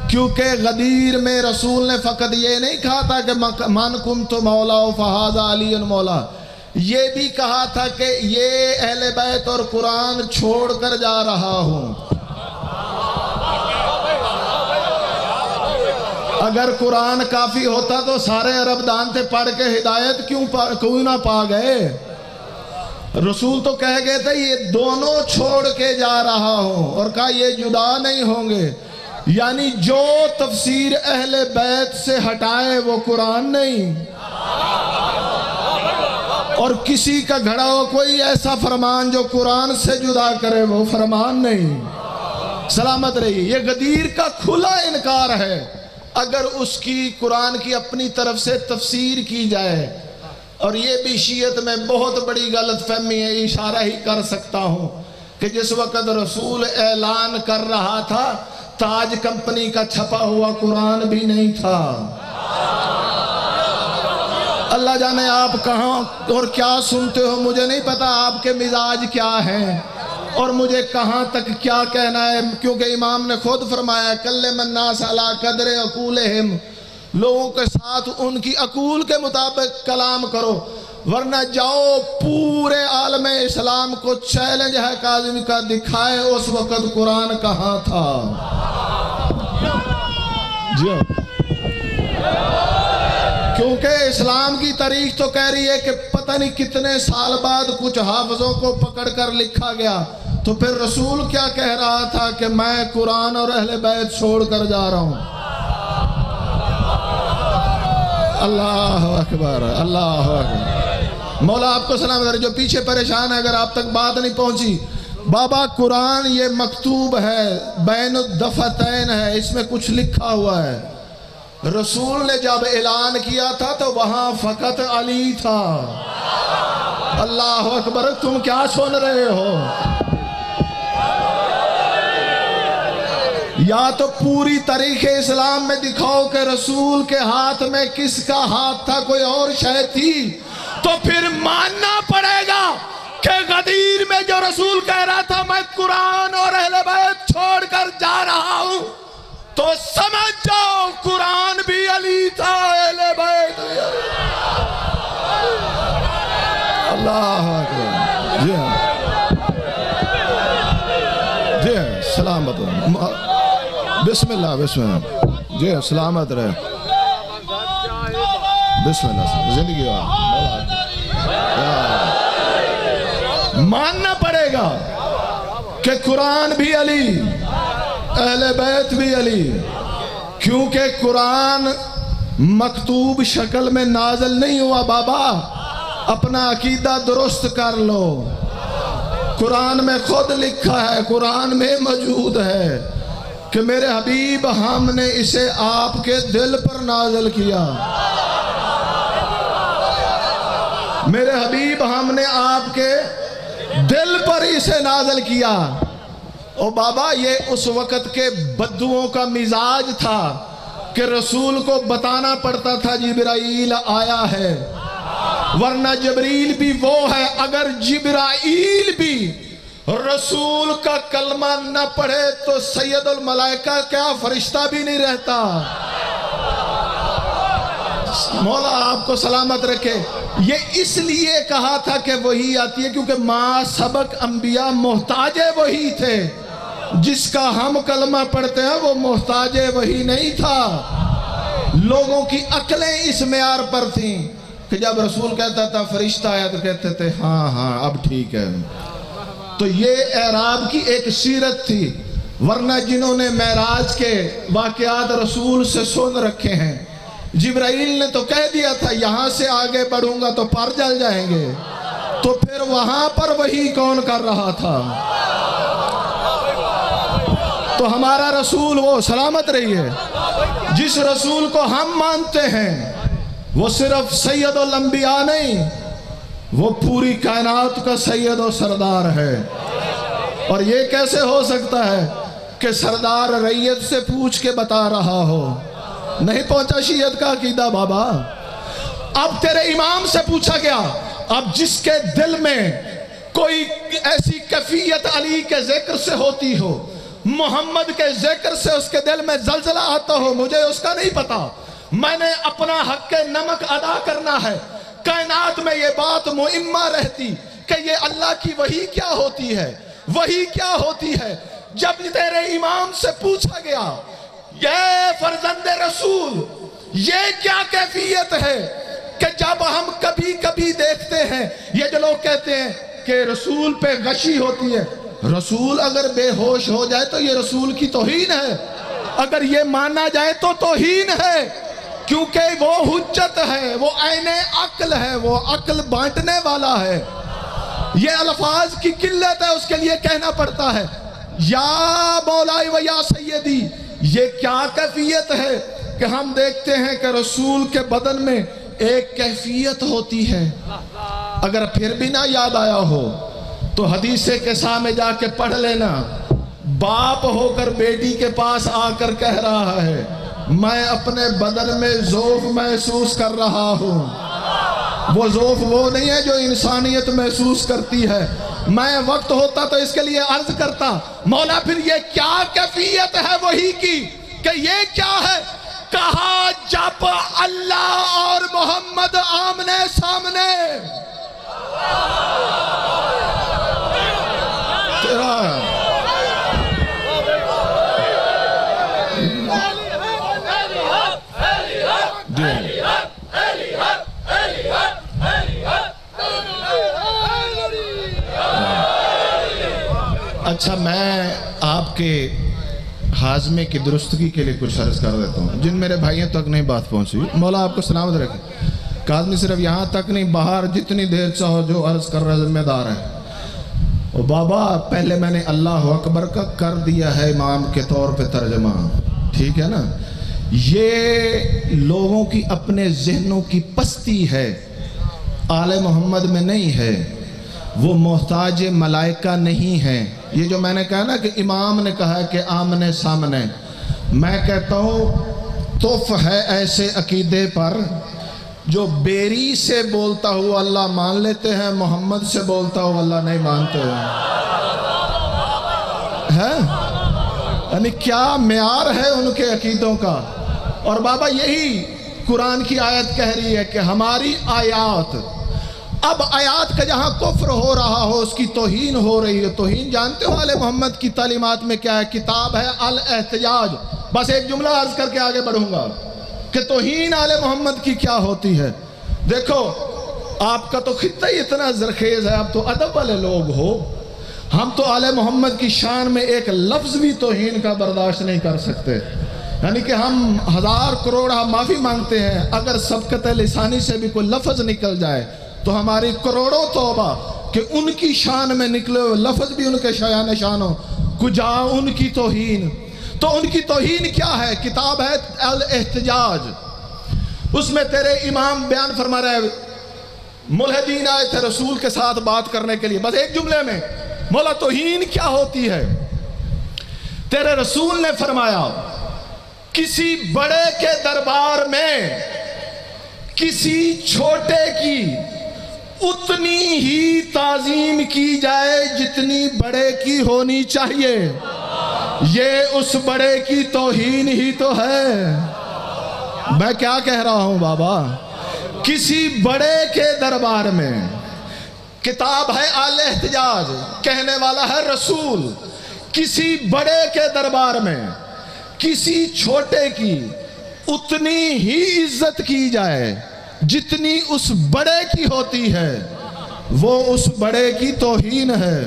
کیونکہ غدیر میں رسول نے فقط یہ نہیں کہا تھا کہ من کنت مولا فہذا علی مولا، یہ بھی کہا تھا کہ یہ اہل بیت اور قرآن چھوڑ کر جا رہا ہوں. اگر قرآن کافی ہوتا تو سارے عرب دانتے پڑھ کے ہدایت کیوں نہ پا گئے؟ رسول تو کہہ گئے تھے یہ دونوں چھوڑ کے جا رہا ہوں، اور کہا یہ جدا نہیں ہوں گے. یعنی جو تفسیر اہل بیت سے ہٹائے وہ قرآن نہیں، اور کسی کا گھڑا ہو کوئی ایسا فرمان جو قرآن سے جدا کرے وہ فرمان نہیں. سلامت رہی. یہ غدیر کا کھلا انکار ہے اگر اس کی قرآن کی اپنی طرف سے تفسیر کی جائے. اور یہ بھی شیعت میں بہت بڑی غلط فہمی ہے. اشارہ ہی کر سکتا ہوں کہ جس وقت رسول اعلان کر رہا تھا تاج کمپنی کا چھپا ہوا قرآن بھی نہیں تھا. اللہ جانے آپ کہاں اور کیا سنتے ہو، مجھے نہیں پتا آپ کے مزاج کیا ہیں. اور مجھے کہاں تک کیا کہنا ہے، کیونکہ امام نے خود فرمایا کلم الناس علی قدر عقولہم، لوگوں کے ساتھ ان کی عقول کے مطابق کلام کرو، ورنہ جاؤ پورے عالم اسلام کو چیلنج ہے کاظم کا، دکھائے اس وقت قرآن کہاں تھا۔ جی کیونکہ اسلام کی تاریخ تو کہہ رہی ہے کہ پتہ نہیں کتنے سال بعد کچھ حافظوں کو پکڑ کر لکھا گیا، تو پھر رسول کیا کہہ رہا تھا کہ میں قرآن اور اہل بیت چھوڑ کر جا رہا ہوں۔ اللہ اکبر، اللہ اکبر۔ مولا آپ کو سلام کرے، جو پیچھے پریشان ہے اگر آپ تک بات نہیں پہنچی، بابا قرآن یہ مکتوب ہے، بین الدفتین ہے، اس میں کچھ لکھا ہوا ہے۔ رسول نے جب اعلان کیا تھا تو وہاں فقط علی تھا۔ اللہ اکبر، تم کیا سن رہے ہو؟ یا تو پوری تاریخ اسلام میں دکھاؤ کہ رسول کے ہاتھ میں کس کا ہاتھ تھا، کوئی اور شے تھی، تو پھر ماننا پڑے گا کہ غدیر میں جو رسول کہہ رہا تھا میں قرآن اور اہل بیت چھوڑ کر جا رہا ہوں، تو سمجھ جاؤ قرآن بھی علی تھا، اہل بیت بھی علی۔ اللہ اکبر۔ جی ہاں جی ہاں، سلامت بسم اللہ، بسم اللہ، جی ہاں، سلامت رہے، بسم اللہ، زندگی ماننا پڑے گا کہ قرآن بھی علی، اہل بیت بھی علی، کیونکہ قرآن مکتوب شکل میں نازل نہیں ہوا۔ بابا اپنا عقیدہ درست کر لو، قرآن میں خود لکھا ہے، قرآن میں موجود ہے کہ میرے حبیب ہم نے اسے آپ کے دل پر نازل کیا، میرے حبیب ہم نے آپ کے دل پر اسے نازل کیا۔ او بابا یہ اس وقت کے بدوؤں کا مزاج تھا کہ رسول کو بتانا پڑتا تھا جبرائیل آیا ہے، ورنہ جبریل بھی وہ ہے، اگر جبرائیل بھی رسول کا کلمہ نہ پڑھے تو سید الملائکہ کیا فرشتہ بھی نہیں رہتا۔ مولا آپ کو سلامت رکھے۔ یہ اس لیے کہا تھا کہ وہی آتی ہے کیونکہ ما سبق انبیاء محتاج وہی تھے، جس کا ہم کلمہ پڑھتے ہیں وہ محتاج وہی نہیں تھا۔ لوگوں کی عقلیں اس معیار پر تھیں کہ جب رسول کہتا تھا فرشتہ آیا تو کہتے تھے ہاں ہاں اب ٹھیک ہے۔ تو یہ اعراب کی ایک سیرت تھی، ورنہ جنہوں نے معراج کے واقعات رسول سے سن رکھے ہیں، جبرائیل نے تو کہہ دیا تھا یہاں سے آگے بڑھوں گا تو پر جل جائیں گے، تو پھر وہاں پر وہی کون کر رہا تھا؟ تو ہمارا رسول وہ سلامت رہی ہے جس رسول کو ہم مانتے ہیں، وہ صرف سید الانبیاء نہیں، وہ پوری کائنات کا سید و سردار ہے۔ اور یہ کیسے ہو سکتا ہے کہ سردار رعیت سے پوچھ کے بتا رہا ہو؟ نہیں پہنچا شیعت کا عقیدہ بابا۔ اب تیرے امام سے پوچھا گیا، اب جس کے دل میں کوئی ایسی کیفیت علی کے ذکر سے ہوتی ہو، محمد کے ذکر سے اس کے دل میں زلزلہ آتا ہو، مجھے اس کا نہیں پتا، میں نے اپنا حق نمک ادا کرنا ہے۔ کائنات میں یہ بات معمہ رہتی کہ یہ اللہ کی وحی کیا ہوتی ہے، وحی کیا ہوتی ہے۔ جب تیرے امام سے پوچھا گیا یہ فرزند رسول یہ کیا کیفیت ہے کہ جب ہم کبھی کبھی دیکھتے ہیں، یہ جو لوگ کہتے ہیں کہ رسول پہ غشی ہوتی ہے، رسول اگر بے ہوش ہو جائے تو یہ رسول کی توہین ہے، اگر یہ مانا جائے تو توہین ہے، کیونکہ وہ حجت ہے، وہ عین عقل ہے، وہ عقل بانٹنے والا ہے۔ یہ الفاظ کی قلت ہے، اس کے لیے کہنا پڑتا ہے یا مولائی و یا سیدی۔ یہ کیا کیفیت ہے کہ ہم دیکھتے ہیں کہ رسول کے بدن میں ایک کیفیت ہوتی ہے، اگر پھر بھی نہ یاد آیا ہو تو حدیث کے سامنے جا کے پڑھ لینا۔ باپ ہو کر بیٹی کے پاس آ کر کہہ رہا ہے میں اپنے بدن میں ذوق محسوس کر رہا ہوں، وہ ذوق وہ نہیں ہے جو انسانیت محسوس کرتی ہے. میں وقت ہوتا تو اس کے لیے عرض کرتا مولا پھر یہ کیا کیفیت ہے وہی کی کہ یہ کیا ہے؟ کہا جب اللہ اور محمد آمنے سامنے. اچھا میں آپ کے ہاضمے کی درستگی کے لیے کچھ عرض کر دیتا ہوں. جن میرے بھائیوں تک نہیں بات پہنچی مولا آپ کو سلامت رکھے. کاظمی صرف یہاں تک نہیں باہر جتنی دیر چاہو جو عرض کر رہا ذمہ دار ہے. اور بابا پہلے میں نے اللہ اکبر کا کر دیا ہے امام کے طور پہ ترجمہ, ٹھیک ہے نا. یہ لوگوں کی اپنے ذہنوں کی پستی ہے, آل محمد میں نہیں ہے. وہ محتاج ملائکہ نہیں ہے. یہ جو میں نے کہا نا کہ امام نے کہا کہ آمنے سامنے, میں کہتا ہوں توف ہے ایسے عقیدے پر جو بیری سے بولتا ہوا اللہ مان لیتے ہیں, محمد سے بولتا ہوا اللہ نہیں مانتے ہیں. یعنی کیا معیار ہے ان کے عقیدوں کا. اور بابا یہی قرآن کی آیت کہہ رہی ہے کہ ہماری آیات, اب آیات کا جہاں کفر ہو رہا ہو اس کی توہین ہو رہی ہے. توہین جانتے ہو آل محمد کی تعلیمات میں کیا ہے؟ کتاب ہے الاحتجاج. بس ایک جملہ عرض کر کے آگے بڑھوں گا کہ توہین آل محمد کی کیا ہوتی ہے. دیکھو آپ کا تو خطہ ہی اتنا زرخیز ہے, آپ تو ادب والے لوگ ہو. ہم تو آل محمد کی شان میں ایک لفظ بھی توہین کا برداشت نہیں کر سکتے. یعنی کہ ہم 1000 کروڑ معافی مانگتے ہیں اگر سبقت لسانی سے بھی کوئی لفظ نکل جائے تو ہماری کروڑوں توبہ کہ ان کی شان میں نکلے ہوئے لفظ بھی ان کے شایان شان ہو. کجا ان کی توہین. تو ان کی توہین کیا ہے؟ کتاب ہے الاحتجاج, اس میں تیرے امام بیان فرما رہے ہیں ملحدین آئے تھے رسول کے ساتھ بات کرنے کے لیے. بس ایک جملے میں مولا توہین کیا ہوتی ہے؟ تیرے رسول نے فرمایا کسی بڑے کے دربار میں کسی چھوٹے کی اتنی ہی تعظیم کی جائے جتنی بڑے کی ہونی چاہیے. یہ اس بڑے کی توہین ہی تو ہے. میں کیا کہہ رہا ہوں بابا؟ کسی بڑے کے دربار میں, کتاب ہے الاحتجاج, کہنے والا ہے رسول, کسی بڑے کے دربار میں کسی چھوٹے کی اتنی ہی عزت کی جائے جتنی اس بڑے کی ہوتی ہے, وہ اس بڑے کی توہین ہے.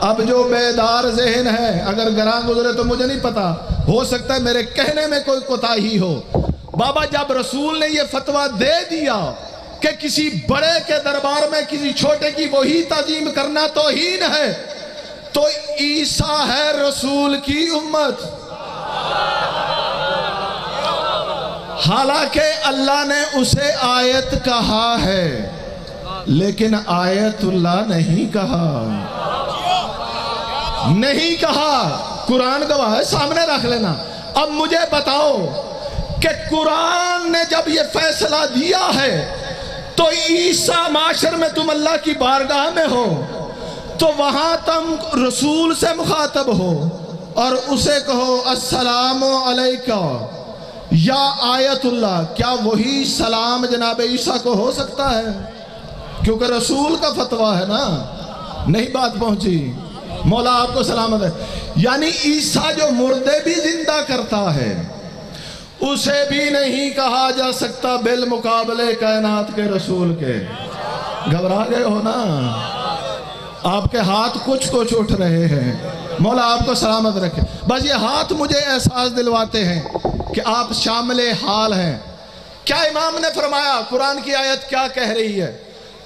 اب جو بیدار ذہن ہے اگر گراں گزرے تو مجھے نہیں پتا, ہو سکتا ہے میرے کہنے میں کوئی کوتاہی ہو. بابا جب رسول نے یہ فتویٰ دے دیا کہ کسی بڑے کے دربار میں کسی چھوٹے کی وہی تعظیم کرنا توہین ہے, تو عیسیٰ ہے رسول کی امت. حالانکہ اللہ نے اسے آیت کہا ہے لیکن آیت اللہ نہیں کہا. نہیں کہا, قرآن گواہ ہے, سامنے رکھ لینا. اب مجھے بتاؤ کہ قرآن نے جب یہ فیصلہ دیا ہے تو عیسیٰ معاشر میں تم اللہ کی بارگاہ میں ہو تو وہاں تم رسول سے مخاطب ہو اور اسے کہو السلام علیکہ یا آیت اللہ. کیا وہی سلام جناب عیسیٰ کو ہو سکتا ہے؟ کیونکہ رسول کا فتویٰ ہے نا. نہیں بات پہنچی. مولا آپ کو سلامت ہے. یعنی عیسیٰ جو مردے بھی زندہ کرتا ہے اسے بھی نہیں کہا جا سکتا بالمقابلے کائنات کے رسول کے. گھبرا گئے ہو نا؟ آپ کے ہاتھ کچھ اٹھ رہے ہیں. مولا آپ کو سلامت رکھے. بس یہ ہاتھ مجھے احساس دلواتے ہیں کہ آپ شامل حال ہیں. کیا امام نے فرمایا؟ قرآن کی آیت کیا کہہ رہی ہے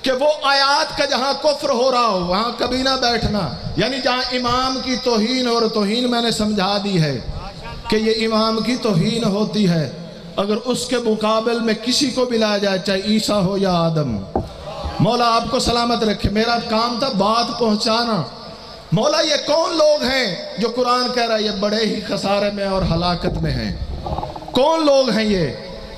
کہ وہ آیات کا جہاں کفر ہو رہا ہو وہاں کبھی نہ بیٹھنا. یعنی جہاں امام کی توہین اور توہین میں نے سمجھا دی ہے کہ یہ امام کی توہین ہوتی ہے, اگر اس کے مقابل میں کسی کو بھی لایا جائے چاہے عیسیٰ ہو یا آدم. مولا آپ کو سلامت رکھے. میرا کام تھا بات پہنچانا. مولا یہ کون لوگ ہیں جو قرآن کہہ رہا ہے یہ بڑے ہی خسارے میں اور ہلاکت میں ہیں؟ کون لوگ ہیں یہ؟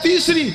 3।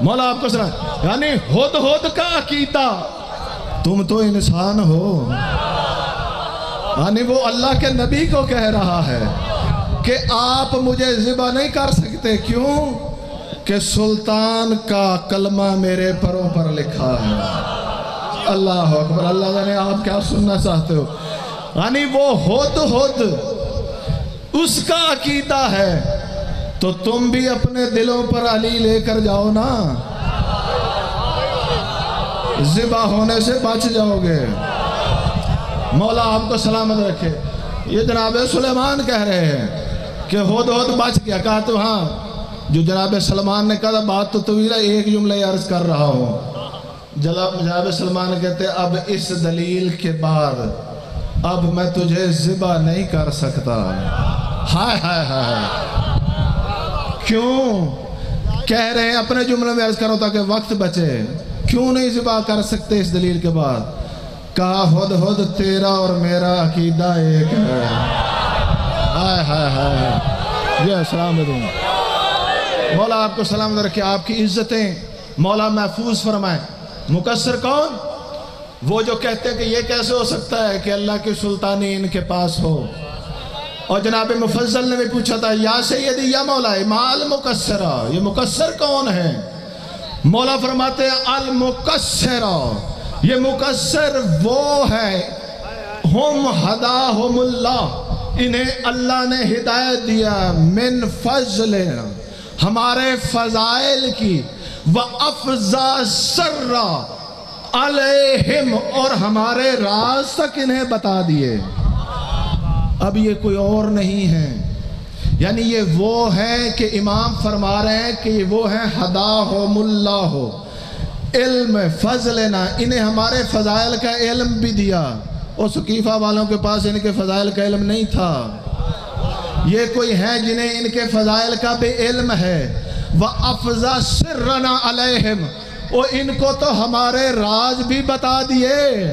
مولا آپ کو سنا، یعنی ہد ہد کا عقیدہ، تم تو انسان ہو، یعنی وہ اللہ کے نبی کو کہہ رہا ہے کہ آپ مجھے ذبح نہیں کر سکتے، کیوں کہ سلطان کا کلمہ میرے پروں پر لکھا ہے۔ اللہ اکبر، اللہ جانے آپ کیا سننا چاہتے ہو۔ یعنی وہ ہد ہد اس کا عقیدہ ہے، تو تم بھی اپنے دلوں پر علی لے کر جاؤ نا، ذبح ہونے سے بچ جاؤ گے۔ مولا آپ کو سلامت رکھے۔ یہ جناب سلیمان کہہ رہے ہیں کہ ہد ہد بچ گیا، کہا تو ہاں، جو جناب سلمان نے کہا بات تو طویل ہے، ایک جملہ عرض کر رہا ہوں۔ جناب سلمان کہتے ہیں اب اس دلیل کے بعد اب میں تجھے ذبح نہیں کر سکتا۔ ہائے ہائے ہائے، کیوں کہہ رہے ہیں؟ اپنے جملے میں عرض کرو تاکہ وقت بچے، کیوں نہیں ذبح کر سکتے اس دلیل کے بعد؟ کہا ہد ہد تیرا اور میرا عقیدہ ایک ہے۔ ہائے ہائے ہائے، یہ السلام علیکم۔ مولا آپ کو سلامت رکھے، آپ کی عزتیں مولا محفوظ فرمائے۔ مقصر کون؟ وہ جو کہتے ہیں کہ یہ کیسے ہو سکتا ہے کہ اللہ کی سلطانی ان کے پاس ہو۔ اور جناب مفضل نے بھی پوچھا تھا، یا سیدی یا مولا مال مقصرہ، یہ مقصر کون ہے؟ مولا فرماتے ہیں المقصرہ، یہ مقصر وہ ہے، ہم ہداہم اللہ، انہیں اللہ نے ہدایت دیا، من فضل، ہمارے فضائل کی، وَأَفْزَا سَرَّ عَلَيْهِمْ، اور ہمارے راز تک انہیں بتا دیے۔ اب یہ کوئی اور نہیں ہے، یعنی یہ وہ ہے کہ امام فرما رہے ہیں کہ یہ وہ ہیں ہداہم اللہ، علم فضلنا، انہیں ہمارے فضائل کا علم بھی دیا۔ اور سقیفہ والوں کے پاس ان کے فضائل کا علم نہیں تھا، یہ کوئی ہیں جنہیں ان کے فضائل کا بھی علم ہے۔ وَأَفْزَا سِرَّنَا عَلَيْهِمْ، اور ان کو تو ہمارے راز بھی بتا دیے۔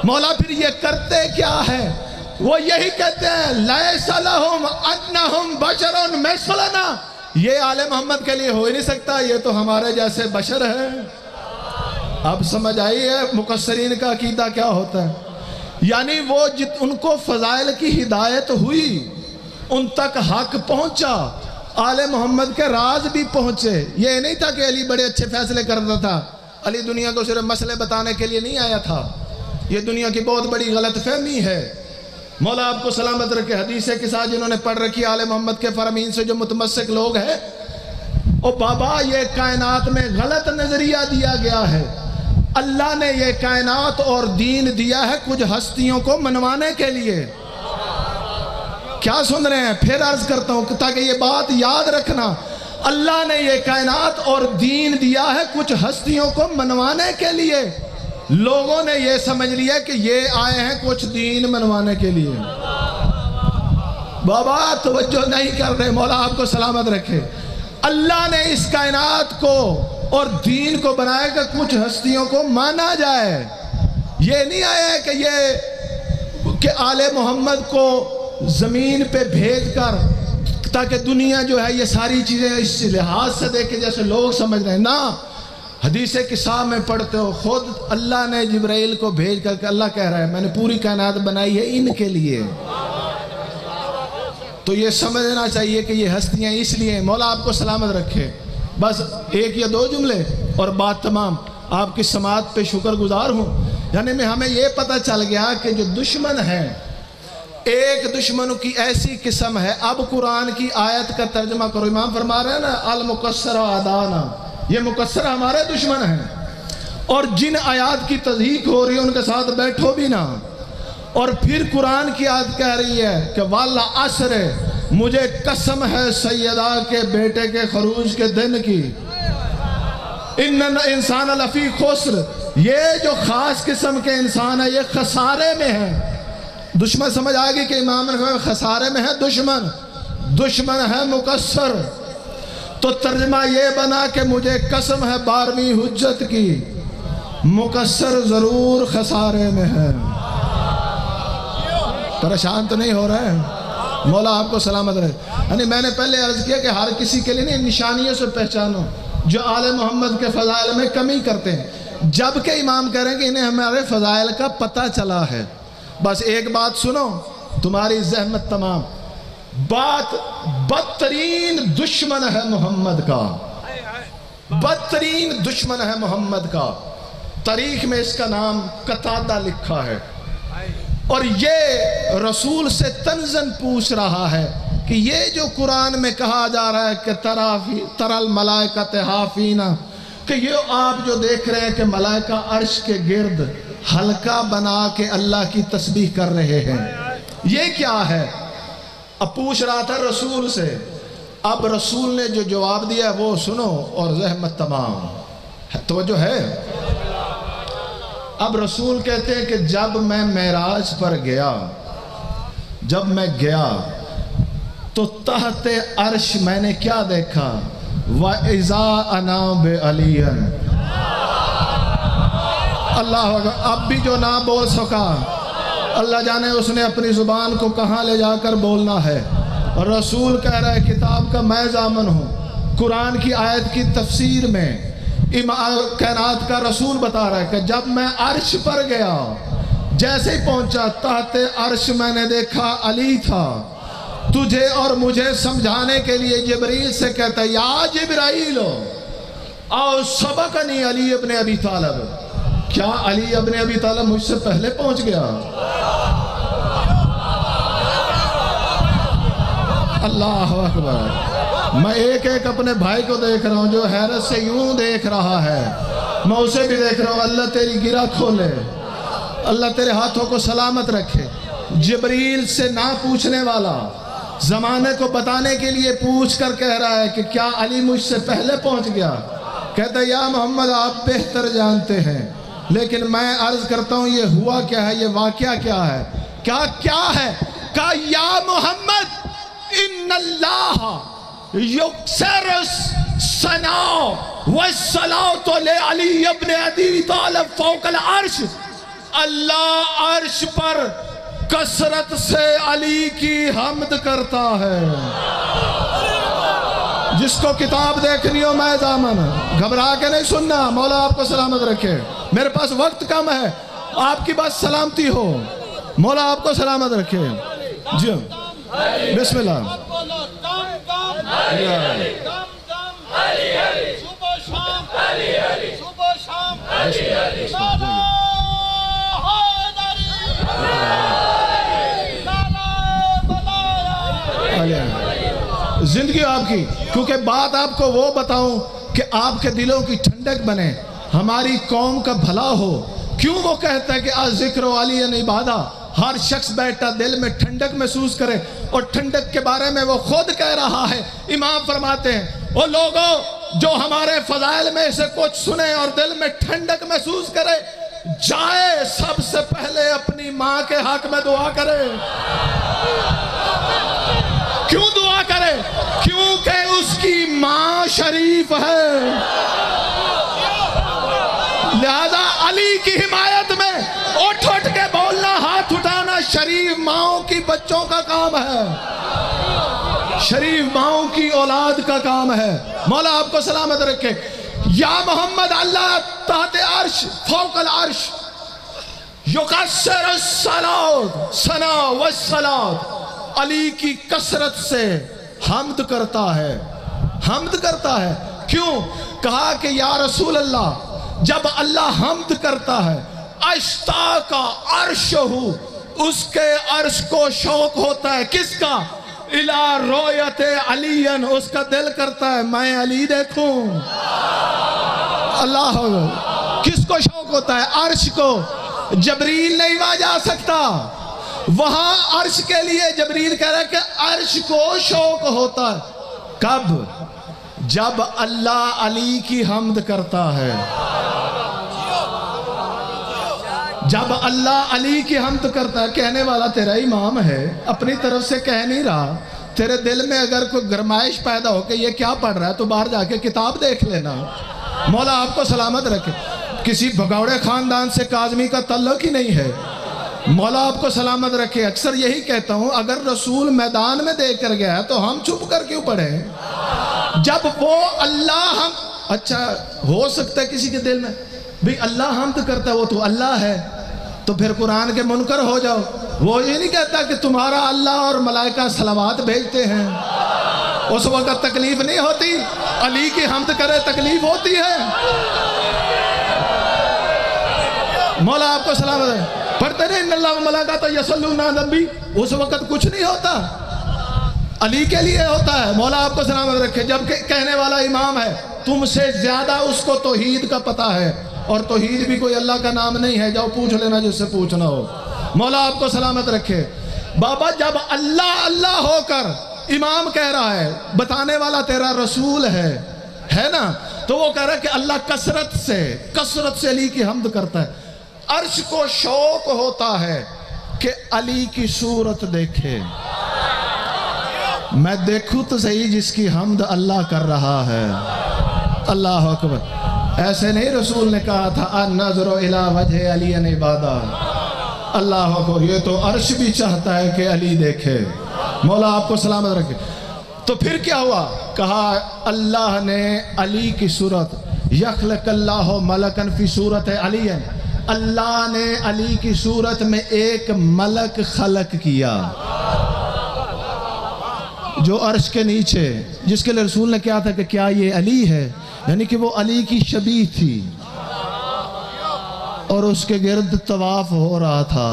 مولا پھر یہ کرتے کیا ہے؟ وہ یہی کہتے ہیں لَيْسَ لَهُمْ أَنَّهُمْ بَشَرٌ مِثْلُنَا، یہ آل محمد کے لیے ہو ہی نہیں سکتا، یہ تو ہمارے جیسے بشر ہے۔ اب سمجھ آئی ہے مقصرین کا عقیدہ کیا ہوتا ہے؟ یعنی وہ ان کو فضائل کی ہدایت ہوئی، ان تک حق پہنچا، آل محمد کے راز بھی پہنچے۔ یہ نہیں تھا کہ علی بڑے اچھے فیصلے کرتا تھا، علی دنیا کو صرف مسئلے بتانے کے لیے نہیں آیا تھا، یہ دنیا کی بہت بڑی غلط فہمی ہے۔ مولا آپ کو سلامت رکھے، حدیثیں کے ساتھ جنہوں نے پڑھ رکھی آل محمد کے فرامین سے جو متمسک لوگ ہیں، او بابا یہ کائنات میں غلط نظریہ دیا گیا ہے، اللہ نے یہ کائنات اور دین دیا ہے کچھ ہستیوں کو منوانے کے لیے۔ کیا سن رہے ہیں؟ پھر عرض کرتا ہوں تاکہ یہ بات یاد رکھنا، اللہ نے یہ کائنات اور دین دیا ہے کچھ ہستیوں کو منوانے کے لیے۔ لوگوں نے یہ سمجھ لیا کہ یہ آئے ہیں کچھ دین منوانے کے لیے۔ بابا توجہ نہیں کر رہے، مولا آپ کو سلامت رکھے۔ اللہ نے اس کائنات کو اور دین کو بنایا کہ کچھ ہستیوں کو مانا جائے۔ یہ نہیں آیا کہ آل محمد کو زمین پہ بھیج کر تاکہ دنیا جو ہے یہ ساری چیزیں اس لحاظ سے دیکھے جیسے لوگ سمجھ رہے ہیں، نہ۔ حدیث کساء میں پڑھتے ہو خود اللہ نے جبرائیل کو بھیج کر کہ اللہ کہہ رہا ہے میں نے پوری کائنات بنائی ہے ان کے لیے۔ تو یہ سمجھنا چاہیے کہ یہ ہستیاں اس لیے ہیں۔ مولا آپ کو سلامت رکھے۔ بس ایک یا دو جملے اور بات تمام، آپ کی سماعت پہ شکر گزار ہوں۔ یعنی ہمیں یہ پتہ چل گیا کہ جو دشمن ہیں، ایک دشمنوں کی ایسی قسم ہے۔ اب قرآن کی آیت کا ترجمہ کرو، امام فرما رہے ہیں نا المقصر اعدانا، یہ مقصر ہمارے دشمن ہیں، اور جن آیات کی تصدیق ہو رہی ہے ان کے ساتھ بیٹھو بھی نہ۔ اور پھر قرآن کی آیت کہہ رہی ہے کہ والعصر، مجھے قسم ہے سیدہ کے بیٹے کے خروج کے دن کی، ان انسان لفی خسر، یہ جو خاص قسم کے انسان ہے یہ خسارے میں ہے۔ دشمن سمجھ آئے گی کہ امام نے خسارے میں ہے، دشمن ہے مقصر۔ تو ترجمہ یہ بنا کہ مجھے قسم ہے 12ویں حجت کی، مقصر ضرور خسارے میں ہے۔ پریشان تو نہیں ہو رہے ہیں؟ مولا آپ کو سلامت رہے. یعنی میں نے پہلے عرض کیا کہ ہر کسی کے لیے نہیں نشانیوں سے پہچانو جو آل محمد کے فضائل میں کمی کرتے ہیں. جب کہ امام کہہ رہے ہیں کہ انہیں ہمارے فضائل کا پتہ چلا ہے. بس ایک بات سنو تمہاری زحمت تمام. بات بدترین دشمن ہے محمد کا, بدترین دشمن ہے محمد کا. تاریخ میں اس کا نام قتادہ لکھا ہے اور یہ رسول سے طنزاً پوچھ رہا ہے کہ یہ جو قرآن میں کہا جا رہا ہے کہ ترى الملائکۃ حافین, کہ یہ آپ جو دیکھ رہے ہیں کہ ملائکہ عرش کے گرد حلقہ بنا کے اللہ کی تسبیح کر رہے ہیں, یہ کیا ہے؟ اب پوچھ رہا تھا رسول سے. اب رسول نے جو جواب دیا وہ سنو اور زحمت تمام. توجہ ہے؟ اب رسول کہتے ہیں کہ جب میں معراج پر گیا, جب میں گیا تو تحت عرش میں نے کیا دیکھا؟ وَإِذَا أَنَا بِعَلِيًّا. اللہ اکبر. اب بھی جو نہ بول سکا اللہ جانے اس نے اپنی زبان کو کہاں لے جا کر بولنا ہے. رسول کہہ رہا ہے کتاب کا میں ضامن ہوں. قرآن کی آیت کی تفسیر میں کائنات کا رسول بتا رہا ہے کہ جب میں عرش پر گیا, جیسے ہی پہنچا تحت عرش میں نے دیکھا علی تھا. تجھے اور مجھے سمجھانے کے لیے جبریل سے کہتا ہے یا جبرائیل آؤ سبقنی علی ابن ابی طالب. کیا علی ابن ابی طالب مجھ سے پہلے پہنچ گیا؟ اللہ اکبر. میں ایک ایک اپنے بھائی کو دیکھ رہا ہوں جو حیرت سے یوں دیکھ رہا ہے, میں اسے بھی دیکھ رہا ہوں. اللہ تیری گرہ کھولے, اللہ تیرے ہاتھوں کو سلامت رکھے. جبریل سے نہ پوچھنے والا زمانے کو بتانے کے لیے پوچھ کر کہہ رہا ہے کہ کیا علی مجھ سے پہلے پہنچ گیا؟ کہتا ہے یا محمد آپ بہتر جانتے ہیں, لیکن میں عرض کرتا ہوں یہ ہوا کیا ہے, یہ واقعہ کیا ہے؟ کیا ہے؟ کہا یا محمد ان اللہ یکسر الثناء والصلاة لعلی ابن ابی طالب فوق العرش. اللہ عرش پر کثرت سے علی کی حمد کرتا ہے. جس کو کتاب دیکھنی ہو میں ضامن, گھبرا کے نہیں سننا. مولا آپ کو سلامت رکھے. میرے پاس وقت کم ہے, آپ کی بات سلامتی ہو. مولا آپ کو سلامت رکھے. جی بسم اللہ. زندگی آپ کی, کیونکہ بات آپ کو وہ بتاؤں کہ آپ کے دلوں کی ٹھنڈک بنے, ہماری قوم کا بھلا ہو. کیوں وہ کہتا ہے کہ ذکر علی عبادہ, ہر شخص بیٹھا دل میں ٹھنڈک محسوس کرے, اور ٹھنڈک کے بارے میں وہ خود کہہ رہا ہے. امام فرماتے ہیں وہ لوگوں جو ہمارے فضائل میں سے کچھ سنے اور دل میں ٹھنڈک محسوس کرے, جائے سب سے پہلے اپنی ماں کے حق میں دعا کرے. کیوں دعا کرے؟ کیونکہ اس کی ماں شریف ہے. لہذا علی کی حمایت میں اٹھ کے بولنا, ہاتھ اٹھانا شریف ماؤں کی بچوں کا کام ہے, شریف ماؤں کی اولاد کا کام ہے. مولا آپ کو سلامت رکھے. یا محمد اللہ تحت عرش فوق العرش یکسر الثناء والصلاة, علی کی کثرت سے حمد کرتا ہے, حمد کرتا ہے. کیوں؟ کہا کہ یا رسول اللہ جب اللہ حمد کرتا ہے اشتاق عرشہ, اس کے عرش کو شوق ہوتا ہے. کس کا؟ الی رؤیت علی, اس کا دل کرتا ہے میں علی دیکھوں. اللہ کس کو شوق ہوتا ہے؟ عرش کو. جبریل نہیں وہاں جا سکتا, وہاں عرش کے لیے جبریل کہہ رہا ہے کہ عرش کو شوق ہوتا ہے. کب؟ جب اللہ علی کی حمد کرتا ہے. جب اللہ علی کی حمد کرتا ہے. کہنے والا تیرا امام ہے, اپنی طرف سے کہہ نہیں رہا. تیرے دل میں اگر کوئی گرمائش پیدا ہو کہ یہ کیا پڑھ رہا ہے تو باہر جا کے کتاب دیکھ لینا. مولا آپ کو سلامت رکھے. کسی بھگوڑے خاندان سے کاظمی کا تعلق ہی نہیں ہے. مولا آپ کو سلامت رکھے. اکثر یہی کہتا ہوں اگر رسول میدان میں دے کر گیا تو ہم چھپ کر کیوں پڑھے؟ جب وہ اللہ ہم اچھا ہو سکتا ہے کسی کے دل میں بھی اللہ حمد کرتا ہے وہ تو اللہ ہے تو پھر قرآن کے منکر ہو جاؤ. وہ یہ نہیں کہتا کہ تمہارا اللہ اور ملائکہ صلوات بھیجتے ہیں. اس وقت تکلیف نہیں ہوتی. علی کی حمد کرے تکلیف ہوتی ہے. مولا آپ کو سلامت ہے. پڑھتے نہیں ان اللہ و ملائکۃ یصلون علی النبی. اس وقت کچھ نہیں ہوتا, علی کے لیے ہوتا ہے. مولا آپ کو سلامت رکھے. جب کہنے والا امام ہے تم سے زیادہ اس کو توحید کا پتہ ہے, اور توحید بھی کوئی اللہ کا نام نہیں ہے. جاؤ پوچھ لینا جس سے پوچھنا ہو. مولا آپ کو سلامت رکھے. بابا جب اللہ اللہ ہو کر امام کہہ رہا ہے, بتانے والا تیرا رسول ہے نا, تو وہ کہہ رہا ہے کہ اللہ کثرت سے علی کی حمد کرتا ہے. عرش کو شوق ہوتا ہے کہ علی کی صورت دیکھے. میں دیکھوں تو صحیح جس کی حمد اللہ کر رہا ہے. اللہ اکبر. ایسے نہیں رسول نے کہا تھا النظر الی وجہ علی عبادہ. اللہ اکبر. یہ تو عرش بھی چاہتا ہے کہ علی دیکھے. مولا آپ کو سلامت رکھے. تو پھر کیا ہوا؟ کہا اللہ نے علی کی صورت, یخلق اللہ ملکن فی صورت علی, اللہ نے علی کی صورت میں ایک ملک خلق کیا جو عرش کے نیچے, جس کے لیے رسول نے کہا تھا کہ کیا یہ علی ہے, یعنی کہ وہ علی کی شبیہ تھی اور اس کے گرد طواف ہو رہا تھا.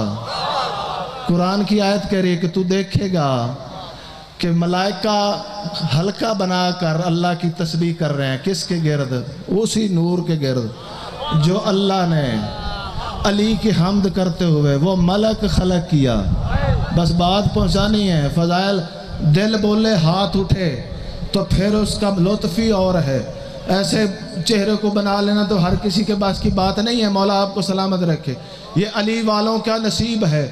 قرآن کی آیت کہہ رہی ہے کہ تو دیکھے گا کہ ملائکہ حلقہ بنا کر اللہ کی تسبیح کر رہے ہیں. کس کے گرد؟ اسی نور کے گرد جو اللہ نے علی کی حمد کرتے ہوئے وہ ملک خلق کیا. بس بات پہنچانی ہے. فضائل دل بولے ہاتھ اٹھے تو پھر اس کا لطف ہی اور ہے. ایسے چہرے کو بنا لینا تو ہر کسی کے پاس کی بات نہیں ہے. مولا آپ کو سلامت رکھے. یہ علی والوں کا نصیب ہے.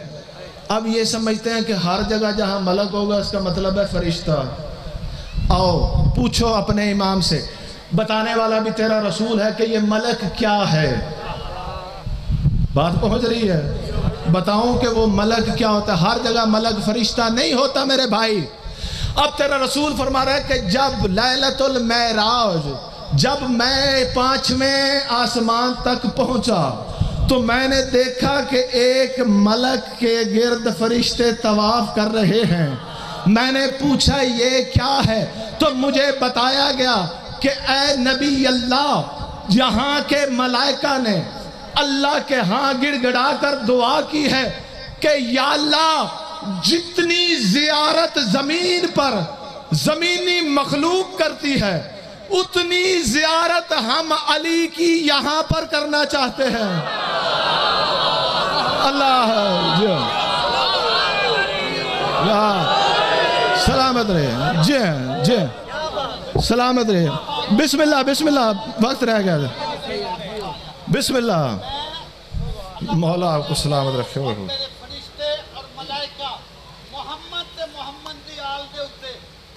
اب یہ سمجھتے ہیں کہ ہر جگہ جہاں ملک ہوگا اس کا مطلب ہے فرشتہ. آؤ پوچھو اپنے امام سے, بتانے والا بھی تیرا رسول ہے کہ یہ ملک کیا ہے. بات پہنچ رہی ہے؟ بتاؤں کہ وہ ملک کیا ہوتا ہے. ہر جگہ ملک فرشتہ نہیں ہوتا میرے بھائی. اب تیرا رسول فرما رہا ہے کہ جب لیلۃ المعراج, جب میں 5ویں آسمان تک پہنچا تو میں نے دیکھا کہ ایک ملک کے گرد فرشتے طواف کر رہے ہیں. میں نے پوچھا یہ کیا ہے, تو مجھے بتایا گیا کہ اے نبی اللہ, یہاں کے ملائکہ نے اللہ کے ہاں گڑ گڑا کر دعا کی ہے کہ یا اللہ جتنی زیارت زمین پر زمینی مخلوق کرتی ہے اتنی زیارت ہم علی کی یہاں پر کرنا چاہتے ہیں. اللہ سلامت رہے. جی سلامت رہے. بسم اللہ وقت رہ گیا. بسم اللہ. مولا آپ کو سلامت رکھے. فرشتے اور ملائکہ محمد دی آل دے اتے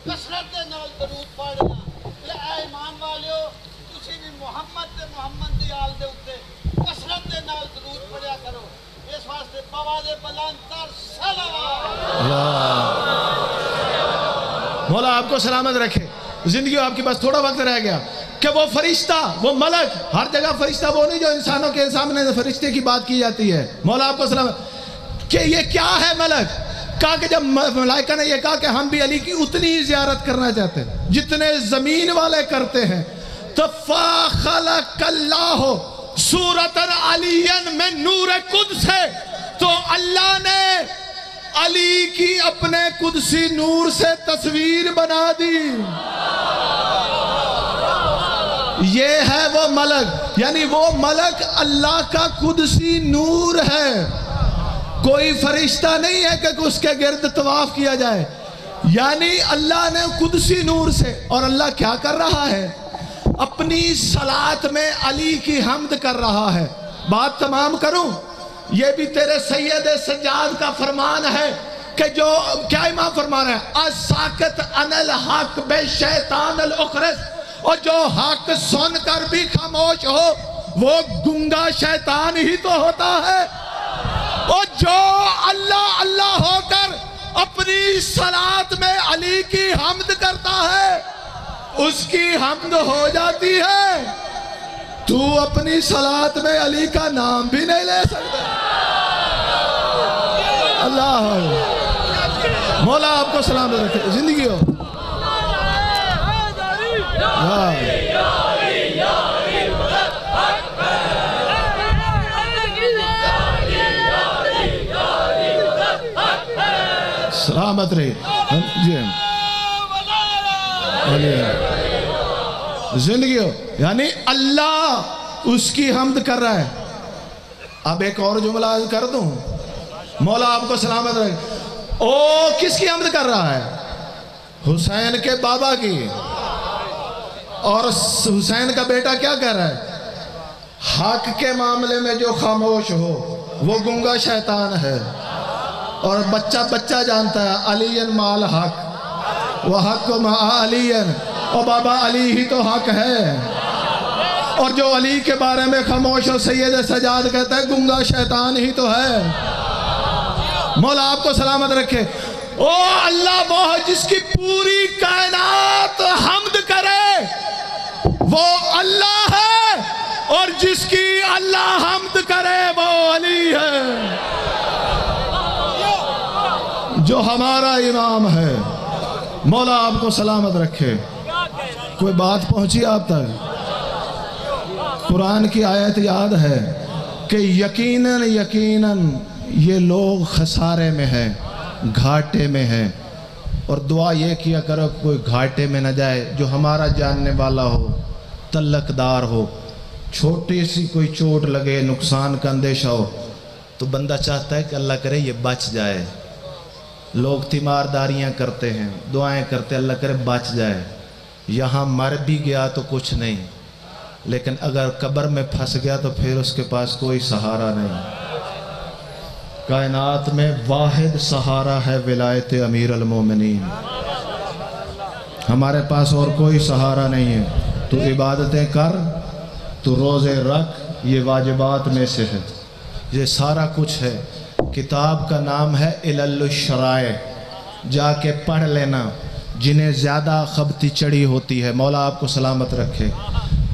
کثرت دے نال درود پڑھنا. اے ایمان والیو تسی بھی محمد دی آل دے اتے کثرت دے نال درود پڑھیا کرو. اس واسطے بواز بلند تر صلوات. مولا آپ کو سلامت رکھے. زندگی آپ کے پاس تھوڑا وقت رہ گیا کہ وہ فرشتہ, وہ ملک, ہر جگہ فرشتہ وہ نہیں جو انسانوں کے سامنے فرشتے کی بات کی جاتی ہے. مولا آپ کو سلامت کہ یہ کیا ہے ملک. کہا کہ جب ملائکہ نے یہ کہا کہ ہم بھی علی کی اتنی زیارت کرنا چاہتے ہیں جتنے زمین والے کرتے ہیں, تو فَخَلَقَ اللَّهُ صُورَةً عَلِيًّا مِن نُورِ قُدْسِ, تو اللہ نے علی کی اپنے قدسی نور سے تصویر بنا دی. یہ ہے وہ ملک, یعنی وہ ملک اللہ کا قدسی نور ہے. کوئی فرشتہ نہیں ہے کہ اس کے گرد طواف کیا جائے. یعنی اللہ نے قدسی نور سے, اور اللہ کیا کر رہا ہے, اپنی صلات میں علی کی حمد کر رہا ہے. بات تمام کروں, یہ بھی تیرے سید سجاد کا فرمان ہے کہ جو کیا امام فرما رہے ہیں, الساکت عن الحق بے شیطان الاخرس, اور جو حق سن کر بھی خاموش ہو وہ گنگا شیطان ہی تو ہوتا ہے. اور جو اپنی صلات میں علی کی حمد کرتا ہے اس کی حمد ہو جاتی ہے، تو اپنی صلات میں علی کا نام بھی نہیں لے سکتا۔ اللہ مولا آپ کو سلامت رکھے، زندگی ہو۔ سلامت رہے جی، زندگی ہو، یعنی اللہ اس کی حمد کر رہا ہے۔ اب ایک اور جملہ کر دوں، مولا آپ کو سلامت رہے، او کس کی حمد کر رہا ہے؟ حسین کے بابا کی۔ اور حسین کا بیٹا کیا کہہ رہا ہے؟ حق کے معاملے میں جو خاموش ہو وہ گنگا شیطان ہے، اور بچہ جانتا ہے علی مال حق، وہ حق مع علی، اور بابا علی ہی تو حق ہے، اور جو علی کے بارے میں خاموش ہو سید سجاد کہتا ہے گنگا شیطان ہی تو ہے۔ مولا آپ کو سلامت رکھے۔ او اللہ وہ جس کی پوری کائنات حمد کرے وہ اللہ ہے، اور جس کی اللہ حمد کرے وہ علی ہے، جو ہمارا امام ہے۔ مولا آپ کو سلامت رکھے۔ کوئی بات پہنچی آپ تک؟ قرآن کی آیت یاد ہے کہ یقیناً یہ لوگ خسارے میں ہیں، گھاٹے میں ہیں، اور دعا یہ کیا کرو کوئی گھاٹے میں نہ جائے۔ جو ہمارا جاننے والا ہو، تلق دار ہو، چھوٹی سی کوئی چوٹ لگے، نقصان کا اندیشہ ہو، تو بندہ چاہتا ہے کہ اللہ کرے یہ بچ جائے۔ لوگ تیمارداریاں کرتے ہیں، دعائیں کرتے اللہ کرے بچ جائے۔ یہاں مر بھی گیا تو کچھ نہیں، لیکن اگر قبر میں پھنس گیا تو پھر اس کے پاس کوئی سہارا نہیں۔ کائنات میں واحد سہارا ہے ولایت امیر المومنین، ہمارے پاس اور کوئی سہارا نہیں ہے۔ تو عبادتیں کر، تو روزے رکھ، یہ واجبات میں سے ہے، یہ سارا کچھ ہے۔ کتاب کا نام ہے علل الشرائع، جا کے پڑھ لینا، جنہیں زیادہ خبتی چڑھی ہوتی ہے۔ مولا آپ کو سلامت رکھے۔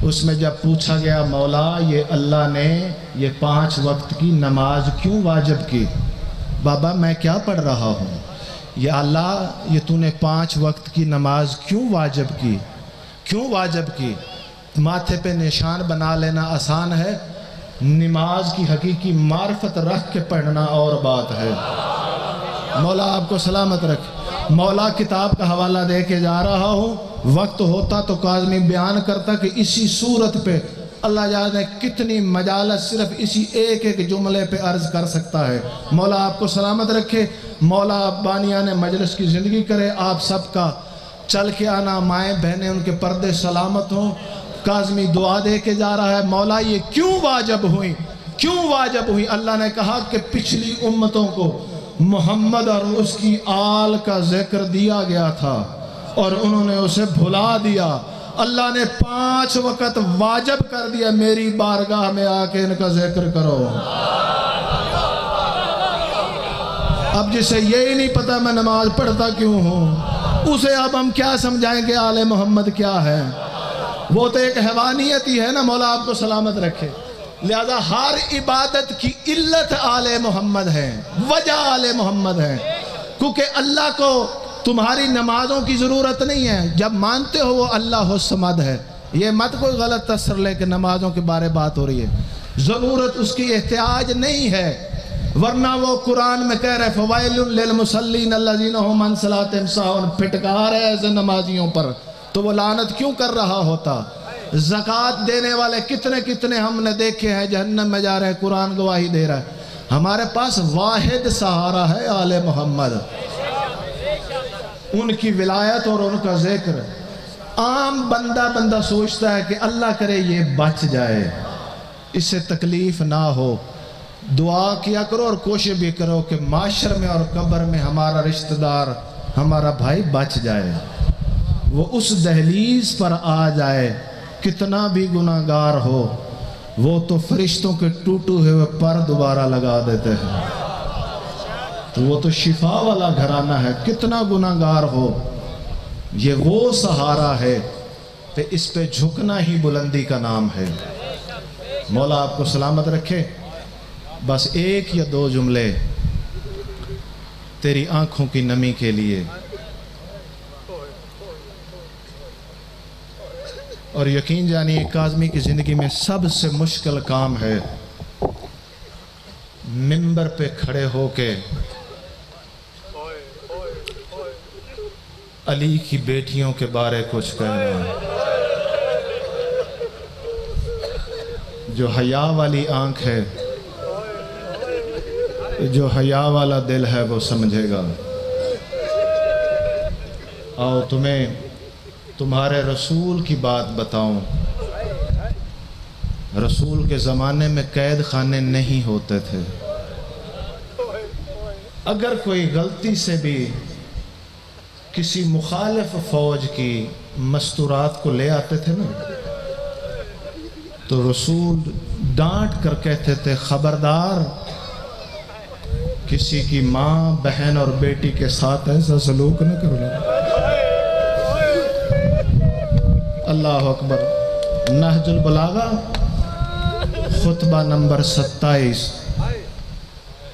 اس میں جب پوچھا گیا مولا یہ اللہ نے یہ 5 وقت کی نماز کیوں واجب کی؟ بابا میں کیا پڑھ رہا ہوں؟ یا اللہ یہ تو نے 5 وقت کی نماز کیوں واجب کی؟ کیوں واجب کی؟ ماتھے پہ نشان بنا لینا آسان ہے، نماز کی حقیقی معرفت رکھ کے پڑھنا اور بات ہے۔ مولا آپ کو سلامت رکھے۔ مولا کتاب کا حوالہ دے کے جا رہا ہوں، وقت ہوتا تو کاظمی بیان کرتا کہ اسی صورت پہ اللہ جانے کتنی مجالس صرف اسی ایک جملے پہ عرض کر سکتا ہے۔ مولا آپ کو سلامت رکھے۔ مولا بانیان مجلس کی زندگی کرے۔ آپ سب کا چل کے آنا، مائیں بہنیں ان کے پردے سلامت ہوں۔ کاظمی دعا دے کے جا رہا ہے، مولا یہ کیوں واجب ہوئی؟ کیوں واجب ہوئی؟ اللہ نے کہا کہ پچھلی امتوں کو محمد اور اس کی آل کا ذکر دیا گیا تھا اور انہوں نے اسے بھلا دیا۔ اللہ نے 5 وقت واجب کر دیا، میری بارگاہ میں آ کے ان کا ذکر کرو۔ اب جسے یہی نہیں پتا میں نماز پڑھتا کیوں ہوں، اسے اب ہم کیا سمجھائیں کہ آل محمد کیا ہے؟ وہ تو ایک حیوانیت ہی ہے نا۔ مولا آپ کو سلامت رکھے۔ لہذا ہر عبادت کی علت آل محمد ہے، وجہ آل محمد ہے، کیونکہ اللہ کو تمہاری نمازوں کی ضرورت نہیں ہے۔ جب مانتے ہو وہ اللہ الصمد ہے، یہ مت کوئی غلط تصر لے کہ نمازوں کے بارے بات ہو رہی ہے، ضرورت اس کی احتیاج نہیں ہے، ورنہ وہ قرآن میں کہہ رہے فوائل للمصلین الذین هم عن صلاتهم ساہون، پھٹکار ہے ایسے نمازیوں پر، تو وہ لعنت کیوں کر رہا ہوتا؟ زکوٰۃ دینے والے کتنے ہم نے دیکھے ہیں جہنم میں جا رہے ہیں، قرآن گواہی دے رہا ہے۔ ہمارے پاس واحد سہارا ہے آل محمد، ان کی ولایت اور ان کا ذکر۔ عام بندہ سوچتا ہے کہ اللہ کرے یہ بچ جائے، اس سے تکلیف نہ ہو۔ دعا کیا کرو اور کوشش بھی کرو کہ معاشر میں اور قبر میں ہمارا رشتہ دار، ہمارا بھائی بچ جائے، وہ اس دہلیز پر آ جائے۔ کتنا بھی گناہگار ہو، وہ تو فرشتوں کے ٹوٹے ہوئے پر دوبارہ لگا دیتے ہیں۔ تو وہ تو شفا والا گھرانہ ہے، کتنا گناہگار ہو یہ وہ سہارا ہے کہ اس پہ جھکنا ہی بلندی کا نام ہے۔ مولا آپ کو سلامت رکھے۔ بس ایک یا دو جملے تیری آنکھوں کی نمی کے لیے، اور یقین جانی کاظمی کی زندگی میں سب سے مشکل کام ہے منبر پہ کھڑے ہو کے علی کی بیٹیوں کے بارے کچھ کہنا۔ جو حیا والی آنکھ ہے، جو حیا والا دل ہے وہ سمجھے گا۔ آؤ تمہیں تمہارے رسول کی بات بتاؤں۔ رسول کے زمانے میں قید خانے نہیں ہوتے تھے۔ اگر کوئی غلطی سے بھی کسی مخالف فوج کی مستورات کو لے آتے تھے نا، تو رسول ڈانٹ کر کہتے تھے خبردار کسی کی ماں بہن اور بیٹی کے ساتھ ایسا سلوک نہ کرنا۔ اللہ اکبر۔ نہج البلاغہ خطبہ نمبر 27۔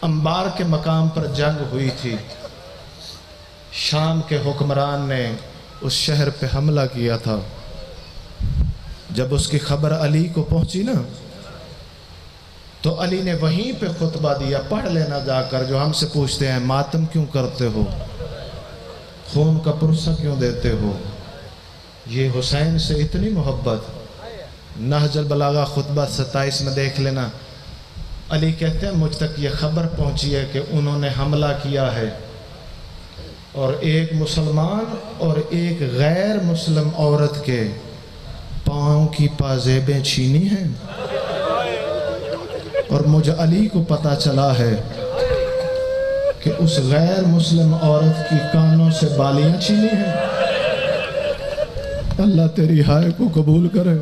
انبار کے مقام پر جنگ ہوئی تھی، شام کے حکمران نے اس شہر پہ حملہ کیا تھا۔ جب اس کی خبر علی کو پہنچی نا، تو علی نے وہیں پہ خطبہ دیا، پڑھ لینا جا کر۔ جو ہم سے پوچھتے ہیں ماتم کیوں کرتے ہو، خون کا پرسہ کیوں دیتے ہو، یہ حسین سے اتنی محبت۔ نہج البلاغہ خطبہ 27 میں دیکھ لینا۔ علی کہتے ہیں مجھ تک یہ خبر پہنچی ہے کہ انہوں نے حملہ کیا ہے، اور ایک مسلمان اور ایک غیر مسلم عورت کے پاؤں کی پازیبیں چھینی ہیں، اور مجھے علی کو پتہ چلا ہے کہ اس غیر مسلم عورت کی کانوں سے بالیاں چھینی ہیں۔ اللہ تیری ہائے کو قبول کرے۔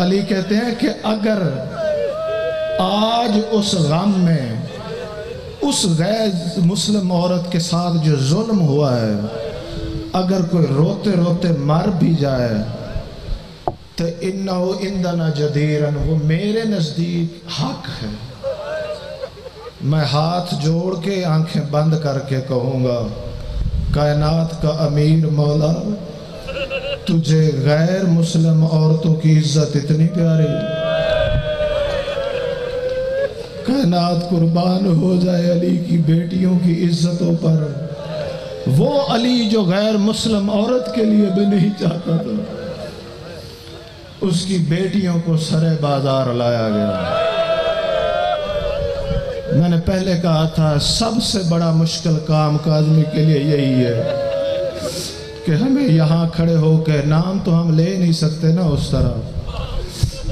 علی کہتے ہیں کہ اگر آج اس غم میں اس غیر مسلم عورت کے ساتھ جو ظلم ہوا ہے، اگر کوئی روتے روتے مر بھی جائے تو انہو عندنا جدیرن، وہ میرے نزدیک حق ہے۔ میں ہاتھ جوڑ کے آنکھیں بند کر کے کہوں گا کائنات کا امیر مولا، تجھے غیر مسلم عورتوں کی عزت اتنی پیاری، کائنات قربان ہو جائے علی کی بیٹیوں کی عزتوں پر۔ وہ علی جو غیر مسلم عورت کے لیے بھی نہیں چاہتا تھا، اس کی بیٹیوں کو سرے بازار لایا گیا۔ میں نے پہلے کہا تھا سب سے بڑا مشکل کام کاظمی کے لیے یہی ہے کہ ہمیں یہاں کھڑے ہو کے نام تو ہم لے نہیں سکتے نا، اس طرح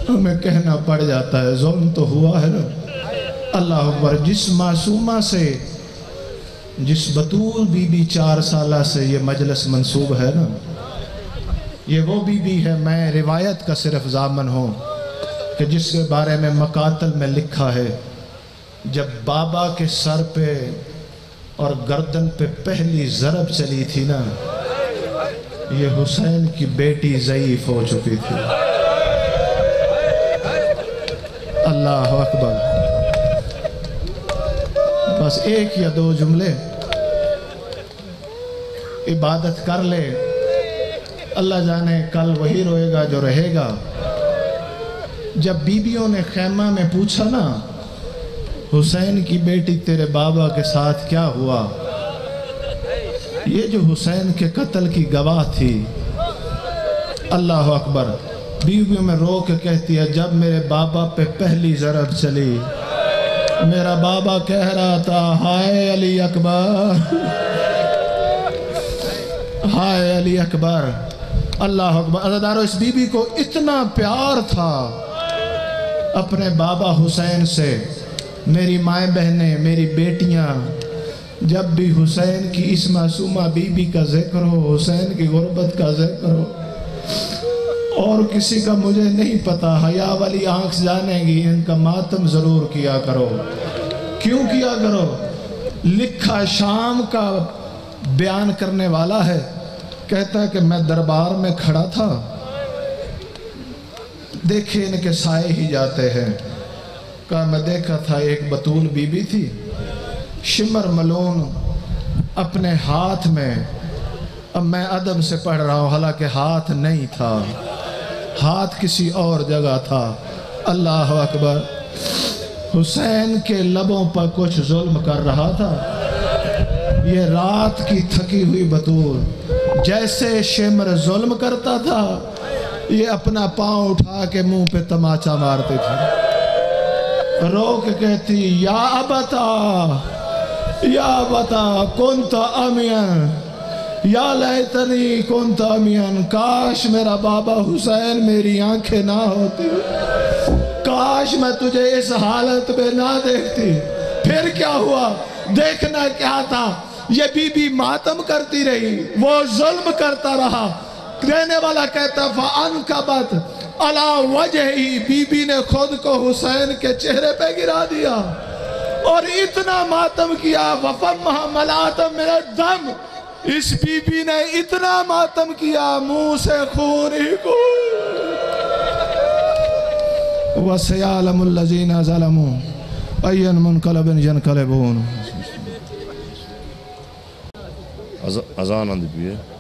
ہمیں کہنا پڑ جاتا ہے ظلم تو ہوا ہے نا۔ اللہ اکبر۔ جس معصومہ سے، جس بطول بی بی 4 سالہ سے یہ مجلس منسوب ہے نا، یہ وہ بی بی ہے، میں روایت کا صرف ضامن ہوں، کہ جس کے بارے میں مقاتل میں لکھا ہے جب بابا کے سر پہ اور گردن پہ پہلی ضرب چلی تھی نا، یہ حسین کی بیٹی ضعیف ہو چکی تھی۔ اللہ اکبر۔ بس ایک یا دو جملے عبادت کر لے، اللہ جانے کل وہی روئے گا جو رہے گا۔ جب بیویوں نے خیمہ میں پوچھا نا حسین کی بیٹی تیرے بابا کے ساتھ کیا ہوا، یہ جو حسین کے قتل کی گواہ تھی، اللہ اکبر، بیویوں میں رو کے کہتی ہے جب میرے بابا پہ پہلی ضرب چلی، میرا بابا کہہ رہا تھا ہائے علی اکبر، ہائے علی اکبر۔ اللہ اکبر۔ عزیزانو، اس بی بی کو اتنا پیار تھا اپنے بابا حسین سے۔ میری مائیں بہنیں، میری بیٹیاں، جب بھی حسین کی اس معصومہ بی بی کا ذکر ہو، حسین کی غربت کا ذکر ہو، اور کسی کا مجھے نہیں پتا، حیا والی آنکھ جانے گی، ان کا ماتم ضرور کیا کرو۔ کیوں کیا کرو؟ لکھا شام کا بیان کرنے والا ہے، کہتا ہے کہ میں دربار میں کھڑا تھا، دیکھے ان کے سائے ہی جاتے ہیں، کہا میں دیکھا تھا ایک بطول بی بی تھی، شمر ملون اپنے ہاتھ میں، اب میں ادب سے پڑھ رہا ہوں، حالانکہ ہاتھ نہیں تھا، ہاتھ کسی اور جگہ تھا۔ اللہ اکبر۔ حسین کے لبوں پر کچھ ظلم کر رہا تھا، یہ رات کی تھکی ہوئی بطول جیسے شمر ظلم کرتا تھا، یہ اپنا پاؤں اٹھا کے منہ پہ تماچا مارتے تھے، رو کے کہتی یا ابتا کنت امین، یا لیتنی کنت امین، کاش میرا بابا حسین میری آنکھیں نہ ہوتی، کاش میں تجھے اس حالت میں نہ دیکھتی۔ پھر کیا ہوا؟ دیکھنا کیا تھا؟ یہ بی بی ماتم کرتی رہی، وہ ظلم کرتا رہا۔ کہنے والا کہتا فَأَنْكَبَتْ عَلَى وَجْهِهِ، بی بی نے خود کو حسین کے چہرے پہ گرا دیا اور اتنا ماتم کیا، وَفَمَّهَا مَلَاتًا مِنَ الدَّمِ، اس بی بی نے اتنا ماتم کیا منہ سے خون ہی خون۔ وَسَيَعْلَمُ الَّذِينَ ظَلَمُوا أَيًّ مُنْقَلَبٍ يَنْقَلِبُونَ۔ اذان آندی پئی ہے۔